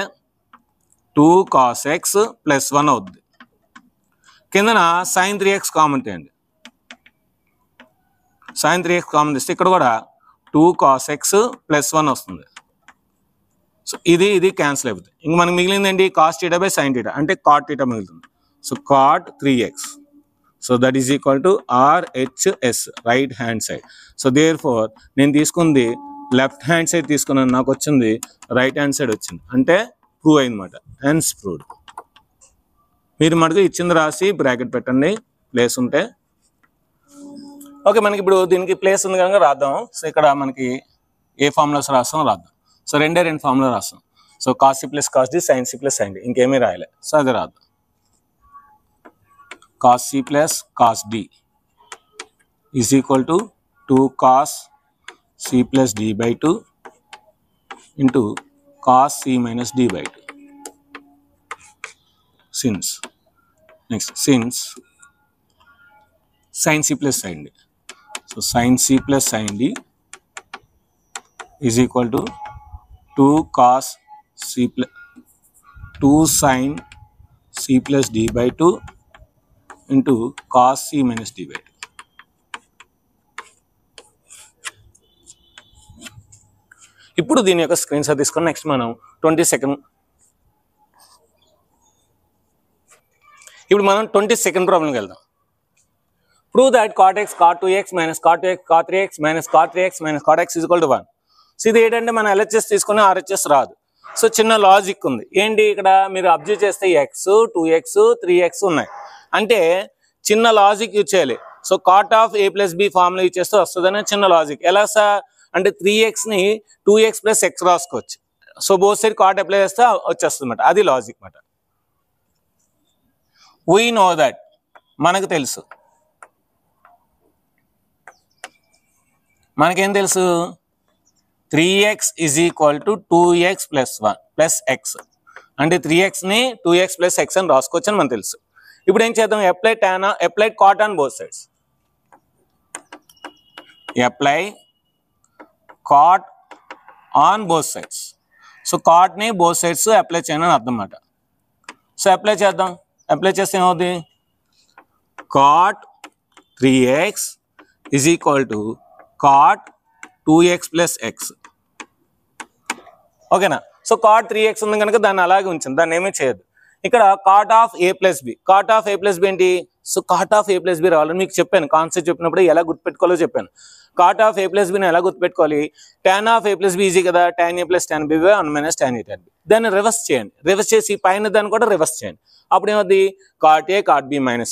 2 cos x ప్లస్ 1 అవుద్ది. కిందన sin 3x కామన్ తీయండి. sin 3x కామన్ తీస్తే ఇక్కడ కూడా 2 cos x ప్లస్ 1 వస్తుంది. సో ఇది క్యాన్సిల్ అయిపోతుంది. ఇంక మనకి మిగిలింది ఏంటి? cos theta by sin theta, అంటే cot theta మిగులుతుంది. So cot 3x, so that is equal to RHS, right hand side. So therefore నేను తీసుకుంది లెఫ్ట్ హ్యాండ్ సైడ్ తీసుకున్నాను, నాకు వచ్చింది రైట్ హ్యాండ్ సైడ్ వచ్చింది, అంటే ప్రూవ్ అయిందన్నమాట. Hence proved. మీరు మనకు ఇచ్చింది రాసి బ్రాకెట్ పెట్టండి ప్లేస్ ఉంటే. ఓకే, మనకి ఇప్పుడు దీనికి ప్లేస్ ఉంది కనుక రాద్దాం. సో ఇక్కడ మనకి ఏ ఫార్ములాస్ రాస్తాం రాద్దాం. సో రెండు ఫార్ములా రాస్తాం. So cos c plus cos d, sin c plus sin d, ఇంకేమీ రాయలే. సో అది రాద్దాం. cos c plus cos d is equal to 2 cos c plus d by 2 into cos c minus d by 2. Since next since sin c plus sin d. So sin c plus sin d is equal to 2 cos c plus 2 sin c plus d by 2 into cos c minus d by 2. ఇప్పుడు దీని యొక్క screen shot తీసుకొని next మనం 22nd ఇప్పుడు మనం 22nd ప్రాబ్లంకి వెళ్దాం. Prove that cot x cot 2x minus cot 2x cot 3x minus cot 3x minus cot x is equal to 1. So ఇది ఏంటంటే మనం LHS తీసుకుని RHS రాదు. సో చిన్న లాజిక్ ఉంది. ఏంటి ఇక్కడ మీరు అబ్జర్వ్ చేస్తే x 2x 3x ఉన్నాయి, అంటే చిన్న లాజిక్ యూజ్ చేయాలి. So cot of a plus b formula use చేస్తే వస్తుందని చిన్న లాజిక్. ఎలా సార్ అంటే 3xని 2x ప్లస్ x రాసుకోవచ్చు. So both side cot apply చేస్తే వచ్చేస్తుంది అన్నమాట. అది లాజిక్ అన్నమాట. వీ నో దట్, మనకు తెలుసు. మనకేం తెలుసు? 3x is equal to 2x plus 1 plus x. అంటే 3xని 2x + x అని రాసుకోవచ్చు అని మనకు తెలుసు. ఇప్పుడు ఏం చేద్దాం, apply cot on both sides. Apply cot on both sides. So కాట్ని బోత్ సైడ్స్ అప్లై చేయని అర్థం అన్నమాట. సో అప్లై చేద్దాం. అప్లై చేస్తే ఏమవుతుంది, cot 3x = cot 2x + x. ఓకేనా. సో కాట్ 3x ఉంది కనుక దాన్ని అలాగే ఉంచింది, దాన్ని ఏమీ చేయదు. ఇక్కడ cot of a + b. Cot of a + b ఏంటి, so cot of a + b రావాలని మీకు చెప్పాను, కాన్సెప్ట్ చెప్పినప్పుడు ఎలా గుర్తుపెట్టుకోవాలో చెప్పాను. కాట్ ఆఫ్ a + bని ఎలా గుర్తుపెట్టుకోవాలి, tan of a + b easy కదా, tan a + tan b / 1 - tan a tan b. దాన్ని రివర్స్ చేయండి, రివర్స్ చేసి పైన దాన్ని కూడా రివర్స్ చేయండి. అప్పుడు ఏమవుతుంది, cot a cot b - 1 /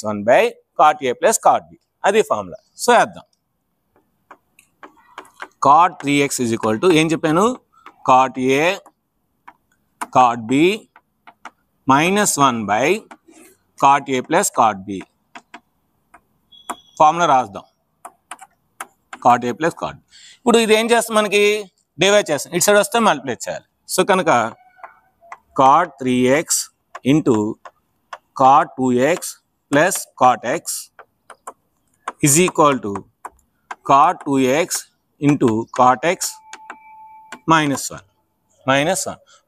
cot a + cot b. అది ఫార్ములా. సో వేద్దాం. cot 3x = ఏం చెప్పాను, cot a cot b - 1 / cot a + cot b. Formula రాద్దాం, cot a + cot b. ఇప్పుడు ఇది ఏం చేస్తాం, మనకి డివైడ్ చేస్తాం, ఇటు సైడ్ వస్తే మల్టిప్లై చేయాలి. సో కనుక cot 3x * cot 2x + cot x = cot 2x * cot x - 1.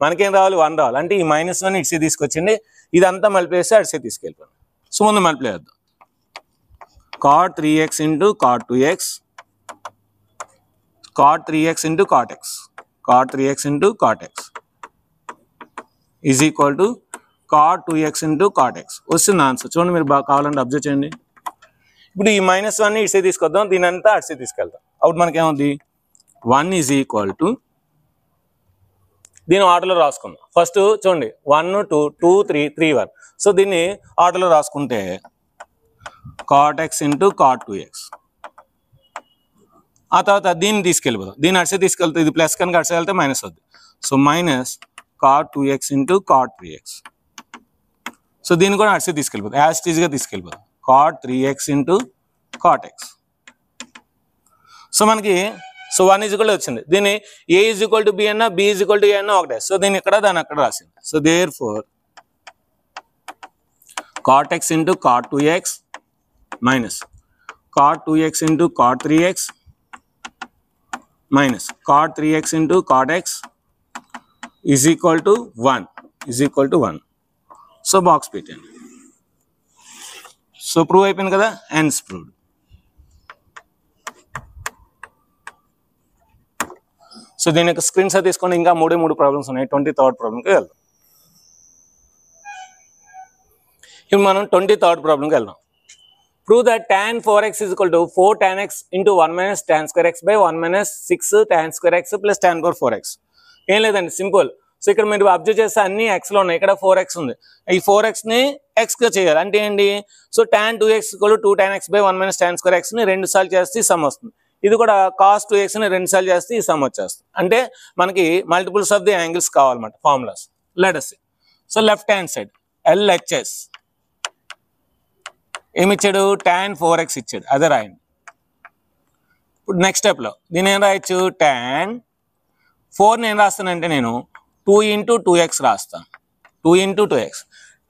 మనకేం రావాలి, 1 రావాలి. అంటే ఈ -1 ఇటు తీసుకొచ్చింది, ఇదంతా మల్టిప్లై చేస్తే అటు తీసుకెళ్ళిపోయింది. సో ముందు మల్టిప్లై చేద్దాం. cot 3x * cot 2x cot 3x * cot x cot 3x * cot x = cot 2x * cot x. వస్తుంది ఆన్సర్. చూడండి, మీరు బాగా కావాలంటే అబ్జర్వ్ చేయండి. ఇప్పుడు ఈ -1ని ఇటు తీసుకొద్దాం, దీని అంతా అటు తీసుకెళ్తాం. అప్పుడు మనకేమవుతుంది, 1 దీని ఆర్డర్లో రాసుకుందాం. ఫస్ట్ చూడండి, 1 2 2 3 3 1. సో దీన్ని ఆర్డర్లో రాసుకుంటే cot x * cot 2x. ఆ తర్వాత దీన్ని తీసుకెళ్ళిపోదాం, దీన్ని అడిసే తీసుకెళ్తే ఇది ప్లస్ కనుక అడిసే వెళ్తే మైనస్ అవుతుంది. So -cot 2x * cot 3x. So దీన్ని కూడా అడిసే తీసుకెళ్ళిపోతాం, యాజ్ ఇట్ ఈజ్గా తీసుకెళ్ళిపోతాం, cot 3x * cot x. So మనకి 1 వచ్చింది. దీన్ని a = b అన్నా b = a అన్నా ఒకటే. సో దీన్ని ఇక్కడ దాన్ని అక్కడ రాసింది. So therefore cot x * cot 2x - cot 2x * cot 3x - cot 3x * cot x = 1. So box పెట్టండి. సో ప్రూవ్ అయిపోయింది కదా, హెన్స్ ప్రూవ్డ్. సో దీని యొక్క స్క్రీన్ షాట్ తీసుకొని ఇంకా 3 ప్రాబ్లమ్స్ ఉన్నాయి. 23rd ప్రాబ్లంకి వెళ్దాం. ఇప్పుడు మనం 23rd ప్రాబ్లంకి వెళ్దాం. Prove that tan 4x = 4 tan x × 1 - tan square x / 1 - 6 tan square x + tan power 4x. ఏం లేదండి, సింపుల్. సో ఇక్కడ మీరు అబ్జర్వ్ చేస్తే అన్ని ఎక్స్లో ఉన్నాయి, ఇక్కడ 4x ఉంది. ఈ 4xని ఎక్స్గా చేయాలి అంటే ఏంటి, so tan 2x = 2 tan x / 1 - tan square x ని 2 సార్లు చేస్తే ఈ సమ్ వస్తుంది. ఇది కూడా cos 2xని 2 సార్లు చేస్తే ఈ సమ్ వచ్చేస్తుంది. అంటే మనకి మల్టిపుల్స్ ఆఫ్ ది యాంగిల్స్ కావాలన్నమాట, formulas. Let us see. So left hand side LHS ఏమి ఇచ్చాడు, tan 4x ఇచ్చాడు, అదే రాయండి. ఇప్పుడు నెక్స్ట్ స్టెప్లో దీని ఏం రాయొచ్చు, tan 4 ఏం రాస్తానంటే నేను 2 × 2x రాస్తాను, 2 × 2x.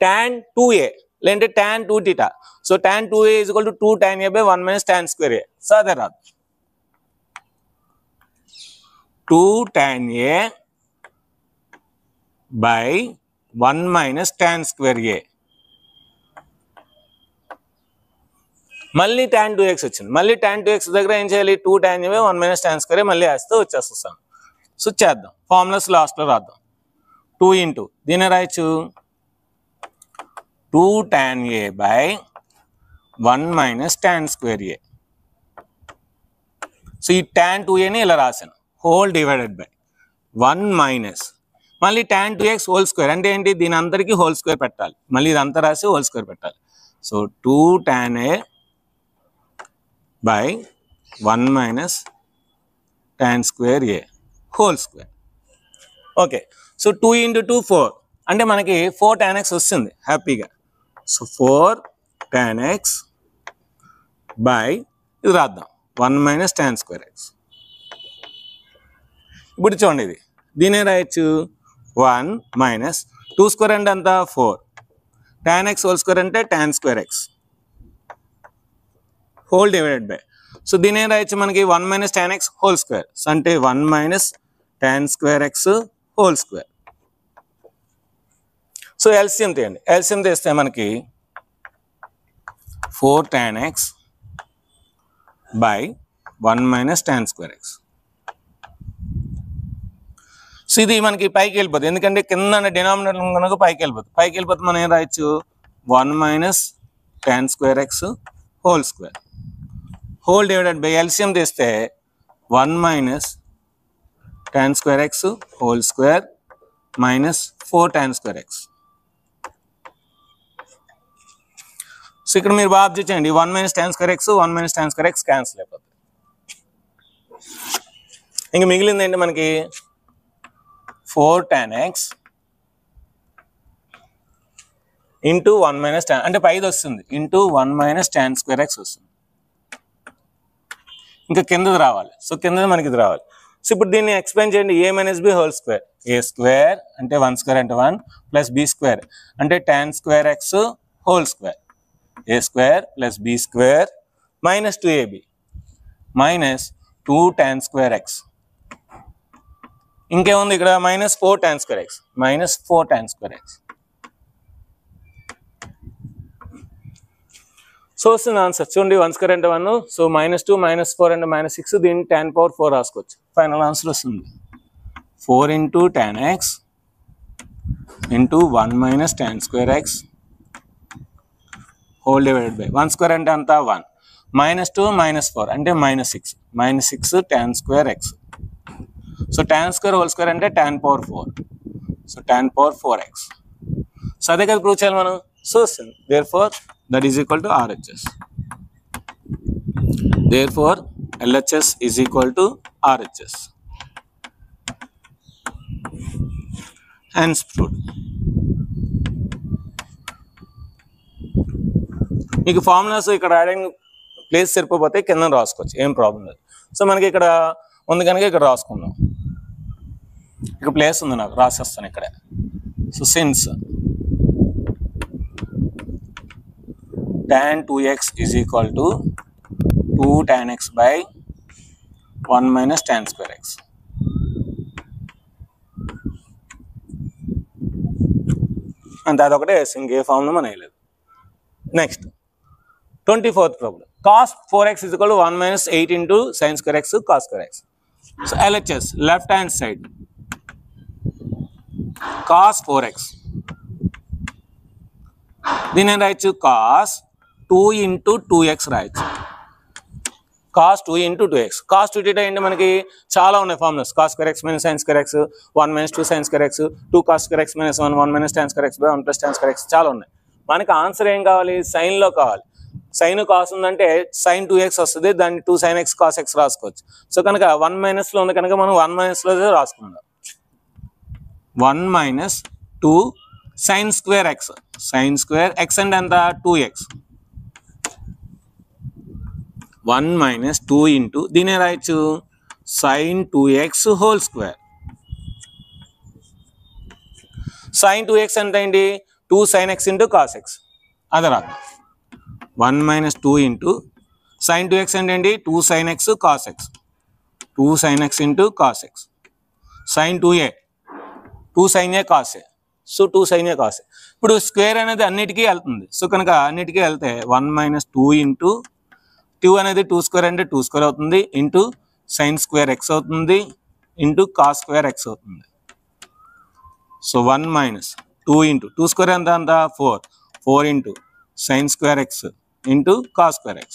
tan 2a లేదంటే tan 2θ. So tan 2a = 2 tan a / 1 - tan square a. So అదే రాదు, 2 tan a / 1 - tan square a. మళ్ళీ tan 2x వచ్చింది. మళ్ళీ tan 2x దగ్గర ఏం చేయాలి, 2 tan a / 1 - tan square a మళ్ళీ వేస్తే వచ్చేస్తాను. సో చేద్దాం, ఫార్ములాస్ లాస్ట్లో రాద్దాం. 2 × దీన్ని రాయొచ్చు, 2 tan a / 1 - tan square a. So ఈ tan 2aని ఇలా రాశాను, హోల్ డివైడెడ్ బై 1 - మళ్ళీ tan 2x హోల్ స్క్వేర్ అంటే ఏంటి, దీని అందరికీ హోల్ స్క్వేర్ పెట్టాలి, మళ్ళీ ఇదంతా రాసి హోల్ స్క్వేర్ పెట్టాలి. So 2 tan a / 1 - tan square a whole square. Okay, so 2 × 2 4 అంటే మనకి 4 tan x వస్తుంది హ్యాపీగా. సో 4 tan x ఇది రాద్దాం, 1 - tan square x. ఇప్పుడు చూడండి, ఇది దీనే రాయొచ్చు, 1 - 2 స్క్వేర్ అంటే ఎంత 4, tan x హోల్ స్క్వేర్ అంటే tan square x whole divided by, so దీని ఏం రాయొచ్చు మనకి 1 minus tan x whole square, so అంటే 1 minus tan square x whole square. So LCM తీయండి, ఎల్సిఎం తీస్తే మనకి 4 tan x by 1 minus tan square x. So ఇది మనకి పైకి వెళ్ళిపోతుంది, ఎందుకంటే కింద డినామినేటర్ కనుక పైకి వెళ్ళిపోతుంది. పైకి వెళ్ళిపోతే మనం ఏం రాయొచ్చు 1 minus tan square x whole square whole divided by LCM తీస్తే 1 minus tan square x whole square minus 4 tan square x. So ఇక్కడ మీరు బాగా అబ్జర్వ్ చేయండి, 1 minus tan square x 1 minus tan square x cancel అయిపోతుంది. ఇంక మిగిలింది ఏంటి మనకి 4 tan x into 1 minus tan, అంటే పైది వస్తుంది into 1 minus tan square x వస్తుంది. ఇంకా కిందది రావాలి, సో కిందది మనకి ఇది రావాలి. సో ఇప్పుడు దీన్ని ఎక్స్ప్లెయిన్ చేయండి, a minus B whole square, A square అంటే 1 స్క్వేర్ అంటే 1 ప్లస్ బి స్క్వేర్ అంటే tan square x whole square, A square plus B square minus 2ab minus 2 tan square x. ఇంకేముంది ఇక్కడ minus 4 tan square x, minus 4 tan square x. So వస్తుంది answer చూడండి, 1 square అంటే 1, so minus 2 minus 4 అంటే minus 6, దీన్ని tan power 4 రాసుకోవచ్చు. Final answer వస్తుంది 4 into tan x into 1 minus tan square x whole divided by 1 square అంటే అంతా 1 minus 2 minus 4 అంటే minus 6 tan square x. So tan square whole square అంటే tan power 4, so tan power 4x. So అదే కదా prove చేయాలి మనం. So therefore that is equal to RHS. Therefore LHS is equal to RHS. Hence proved. మీకు formulas ఇక్కడ రాయడానికి place సరిపోతే కింద రాసుకోవచ్చు, ఏం ప్రాబ్లం లేదు. సో మనకి ఇక్కడ ఉంది కనుక ఇక్కడ రాసుకుందాం, ఇక్కడ ప్లేస్ ఉంది నాకు రాసేస్తాను ఇక్కడే. So since tan 2x is equal to 2 tan x by 1 minus tan square x. అంతే, అదొకటే ఇంకే ఫార్ములా మనం వేయలేదు. Next 24th problem, cos 4x is equal to 1 minus 8 into sin square x cos square x. So LHS left hand side cos 4x, దీని ఏం రాయొచ్చు cos 2 into 2x రాయొచ్చు, cos 2 into 2x. cos 2 theta ఏంటి మనకి చాలా ఉన్నాయి formulas, cos square x minus sin square x 1 minus 2 sin square x 2 cos square x minus 1 minus tan square x by 1 plus tan square x, చాలా ఉన్నాయి. మనకి answer ఏం కావాలి, సైన్లో కావాలి. సైన్ కాస్ ఉందంటే sin 2x వస్తుంది, దాన్ని 2 sin x cos x రాసుకోవచ్చు. సో కనుక 1 మైనస్లో ఉంది కనుక మనం 1 మైనస్లో రాసుకుందాం. 1 minus 2 sin square x, sin square x అంటే ఎంత 2x, 1 మైనస్ 2 ఇంటూ దీనే రాయొచ్చు sin 2x whole square. sin 2x అంటే ఏంటి 2 sin x into cos x, అదే రాదు. 1 మైనస్ 2 ఇంటూ sin 2x అంటే ఏంటి 2 sin x cos x, 2 sin x into cos x, sin 2a 2 sin a cos a, so 2 sin a cos a. ఇప్పుడు square అనేది అన్నిటికీ వెళ్తుంది, సో కనుక అన్నిటికీ వెళ్తే 1 మైనస్ 2 ఇంటూ 2 అనేది 2 స్క్వేర్ అంటే 2 స్క్వేర్ అవుతుంది, ఇంటూ sin స్క్వేర్ x అవుతుంది, ఇంటూ cos స్క్వేర్ x అవుతుంది. సో 1 మైనస్ 2 ఇంటూ 2 స్క్వేర్ ఎంత అంత 4 into sin square x into cos square x,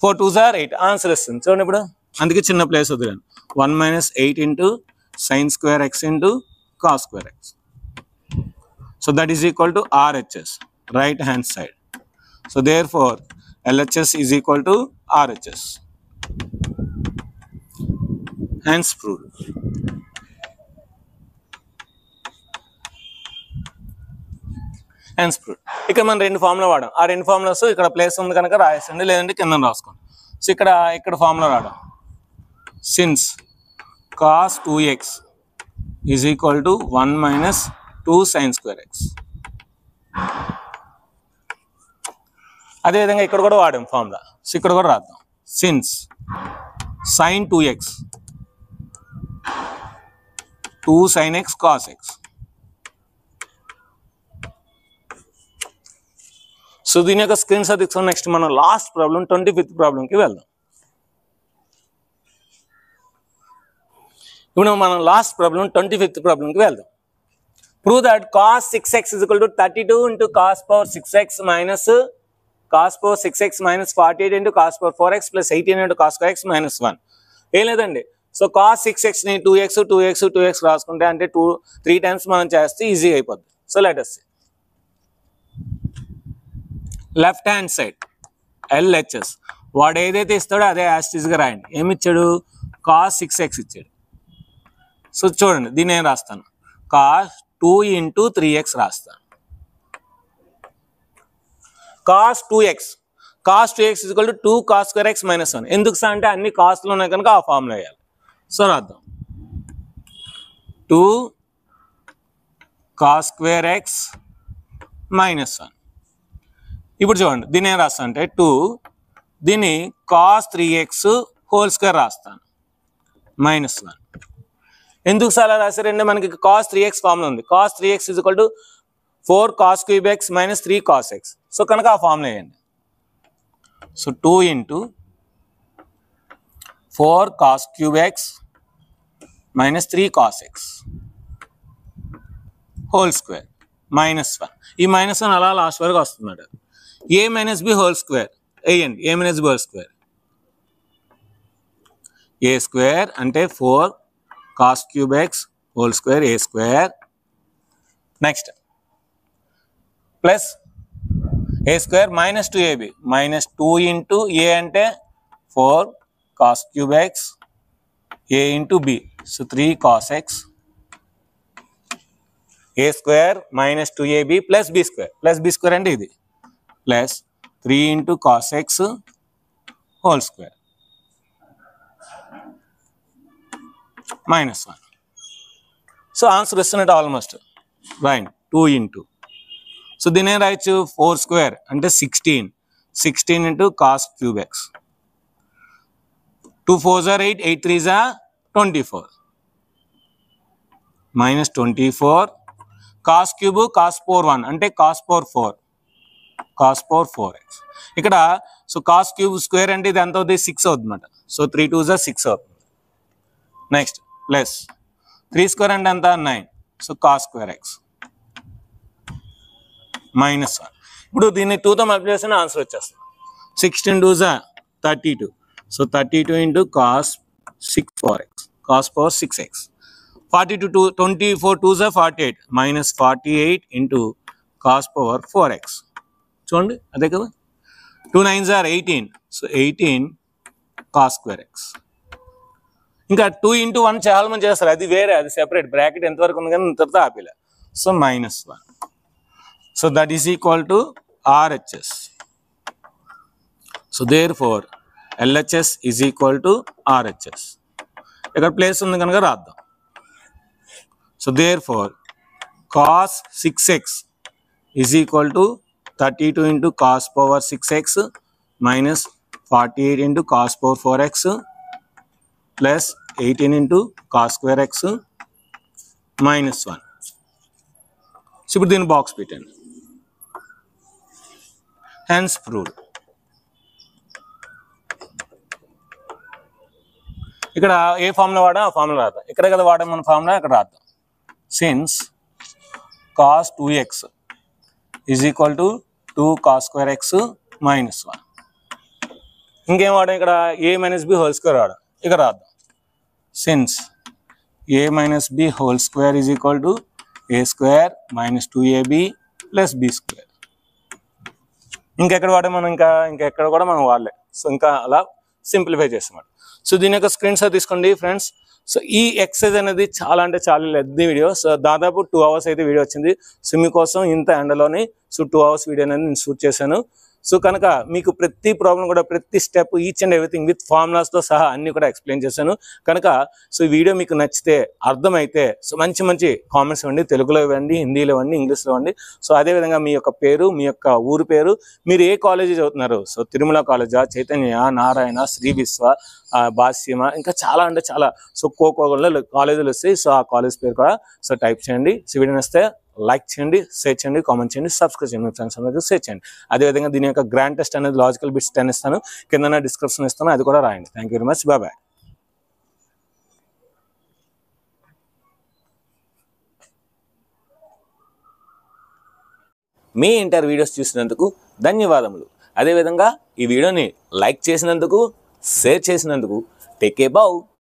4 2s are 8 answer వస్తుంది. చూడండి ఇప్పుడు అందుకే చిన్న ప్లేస్ వదిలేను, 1 minus 8 into sin square x into cos square x. So that is equal to RHS, right hand side. So therefore LHS is equal to RHS. Hence proved. Hence proved. ఇక్కడ మనం రెండు formula వాడాం, ఆ రెండు formulas ఇక్కడ place ఉంది కనుక రాయసండి, లేదంటే కింద రాసుకోండి. సో ఇక్కడ ఫార్ములా రావడం, since cos 2x is equal to 1 minus 2 sine square x. అదేవిధంగా ఇక్కడ కూడా వాడాం ఫార్ములా. సో ఇక్కడ కూడా రాద్దాం. Since sine 2x 2 sin x cos x. So దీని యొక్క స్క్రీన్ షాట్ తీసుకుని నెక్స్ట్ మనం లాస్ట్ ప్రాబ్లం 25th ప్రాబ్లంకి వెళ్దాం. ఇప్పుడు మనం లాస్ట్ ప్రాబ్లం 25th ప్రాబ్లంకి వెళ్దాం. Prove that cos 6x is equal to 32 into cos power 6x minus cos power 6x minus 48 into cos power 4x plus 18 into cos square x minus 1. ఏం లేదండి. So cos 6xని 2x రాసుకుంటే అంటే 3 times మనం చేస్తే ఈజీగా అయిపోద్ది. So let us see. Left hand side LHS వాడు ఏదైతే ఇస్తాడో అదే యాస్టీస్గా రాయండి. ఏమి ఇచ్చాడు? cos 6x ఇచ్చాడు. సో చూడండి దీన్ని ఏం రాస్తాను? cos 2 into 3x రాస్తాను. cos 2x is equal to 2 cos square x minus 1. ఎందుకు సార్ అంటే అన్ని కాస్ట్లు ఉన్నాయి కనుక ఆ ఫార్ములా వేయాలి. సో రాద్దాం 2 cos square x minus 1. ఇప్పుడు చూడండి దీన్ని ఏం రాస్తాను అంటే 2 దీన్ని cos 3x హోల్ స్క్వేర్ రాస్తాను మైనస్ 1. ఎందుకు సార్ అలా రాశారంటే మనకి cos 3x ఫార్ములా ఉంది. cos 3x is equal to 4 cos cube x minus 3 cos x. So కనుక ఆ ఫార్ములా వేయండి. So 2 into 4 cos cube x minus 3 cos x whole square minus 1. ఈ మైనస్ 1 అలా లాస్ట్ వరకు వస్తున్నాడు. a minus B whole square వేయండి. a minus B whole square a square అంటే 4 cos cube x whole square a square. Next plus a square minus 2ab minus 2 into a అంటే 4 cos cube x a into b. So 3 cos x a square minus 2ab plus b square అంటే ఇది plus 3 into cos x whole square minus 1. So answer ఇస్తున్నట్టు almost right 2 into. So దీని ఏం రాయొచ్చు? 4 square అంటే 16 into cos cube X. 2 4s are 8 8 3s are 24 minus 24 cos cube cos power 1 అంటే cos power 4x. ఇక్కడ so cos cube square అంటే ఇది ఎంత అవుతుంది? 6 అవుతుంది అన్నమాట. సో 3 2s are 6 అవుతుంది. నెక్స్ట్ ప్లస్ 3 స్క్వేర్ అంటే ఎంత? 9. So cos square x minus 1. ఇప్పుడు దీన్ని 2తో మల్టిప్లై చేస్తే ఆన్సర్ వచ్చేస్తుంది. 16 2s are 32. So 32 into cos 6 4x cos power 6x. 42 24 2s are 48 minus 48 into cos power 4x. చూడండి అదే కదా. 2 9s are 18. So 18 cos square x. ఇంకా 2 ఇంటూ 1 చాలా మంది చేస్తారు. అది వేరే, అది సెపరేట్. బ్రాకెట్ ఎంతవరకు ఉంది కానీ ఇంతతో ఆపిలే. So minus 1. So that is equal to RHS. So therefore LHS is equal to RHS. ఇక్కడ ప్లేస్ ఉంది కనుక రాద్దాం. So therefore cos 6x is equal to 32 into cos power 6x minus 48 into cos power 4x plus 18 into cos square x minus 1. So ఇప్పుడు దీన్ని box పెట్టండి. Hence proved. ఇక్కడ ఏ formula వాడా ఆ ఫార్ములా రాద్దాం. ఇక్కడ కదా వాడే మన ఫార్ములా అక్కడ రాద్దాం. Since cos 2x is equal to 2 cos square x minus 1. ఇంకేం వాడాం? ఇక్కడ a minus B whole square వాడాం. ఇక్కడ రాద్దాం. Since a minus B whole square is equal to a square minus 2ab plus b square. ఇంకెక్కడ వాడాం మనం? ఇంకెక్కడ కూడా మనం వాడలే. సో ఇంకా అలా సింప్లిఫై చేస్తాం. సో దీని యొక్క స్క్రీన్ షాట్ తీసుకోండి ఫ్రెండ్స్. సో ఈ ఎక్సర్సైజ్ అనేది చాలా అంటే చాలా లెద్ది వీడియో. సో దాదాపు 2 hours అయితే వీడియో వచ్చింది. సో మీకోసం ఇంత ఎండలోని 2 hours వీడియో అనేది నేను షూట్ చేశాను. సో కనుక మీకు ప్రతి ప్రాబ్లం కూడా ప్రతి step each and everything with ఫార్ములాస్తో సహా అన్ని కూడా ఎక్స్ప్లెయిన్ చేశాను. కనుక సో ఈ వీడియో మీకు నచ్చితే అర్థమైతే సో మంచి మంచి కామెంట్స్ ఇవ్వండి, తెలుగులో ఇవ్వండి, హిందీలో ఇవ్వండి, ఇంగ్లీష్లో ఇవ్వండి. సో అదేవిధంగా మీ యొక్క పేరు, మీ యొక్క ఊరు పేరు, మీరు ఏ కాలేజీ చదువుతున్నారు, సో తిరుమల కాలేజా, చైతన్య, నారాయణ, శ్రీ విశ్వ, భాష్యమ, ఇంకా చాలా అంటే చాలా సో కోకోలో కాలేజీలు వస్తాయి. సో ఆ కాలేజ్ పేరు కూడా సో టైప్ చేయండి. సో వీడియో నచ్చితే లైక్ చేయండి, షేర్ చేయండి, కామెంట్ చేయండి, సబ్స్క్రైబ్ చేయండి, మీ ఫ్రెండ్స్ అందరికీ షేర్ చేయండి. అదేవిధంగా దీని యొక్క గ్రాండ్ టెస్ట్ అనేది లాజికల్ బిట్స్ 10 ఇస్తాను, కింద డిస్క్రిప్షన్ ఇస్తాను, అది కూడా రాయండి. Thank you very much, bye. మీ ఇంటర్ వీడియోస్ చూసినందుకు ధన్యవాదములు. అదేవిధంగా ఈ వీడియోని లైక్ చేసినందుకు, షేర్ చేసినందుకు టేక్ ఏ బౌ.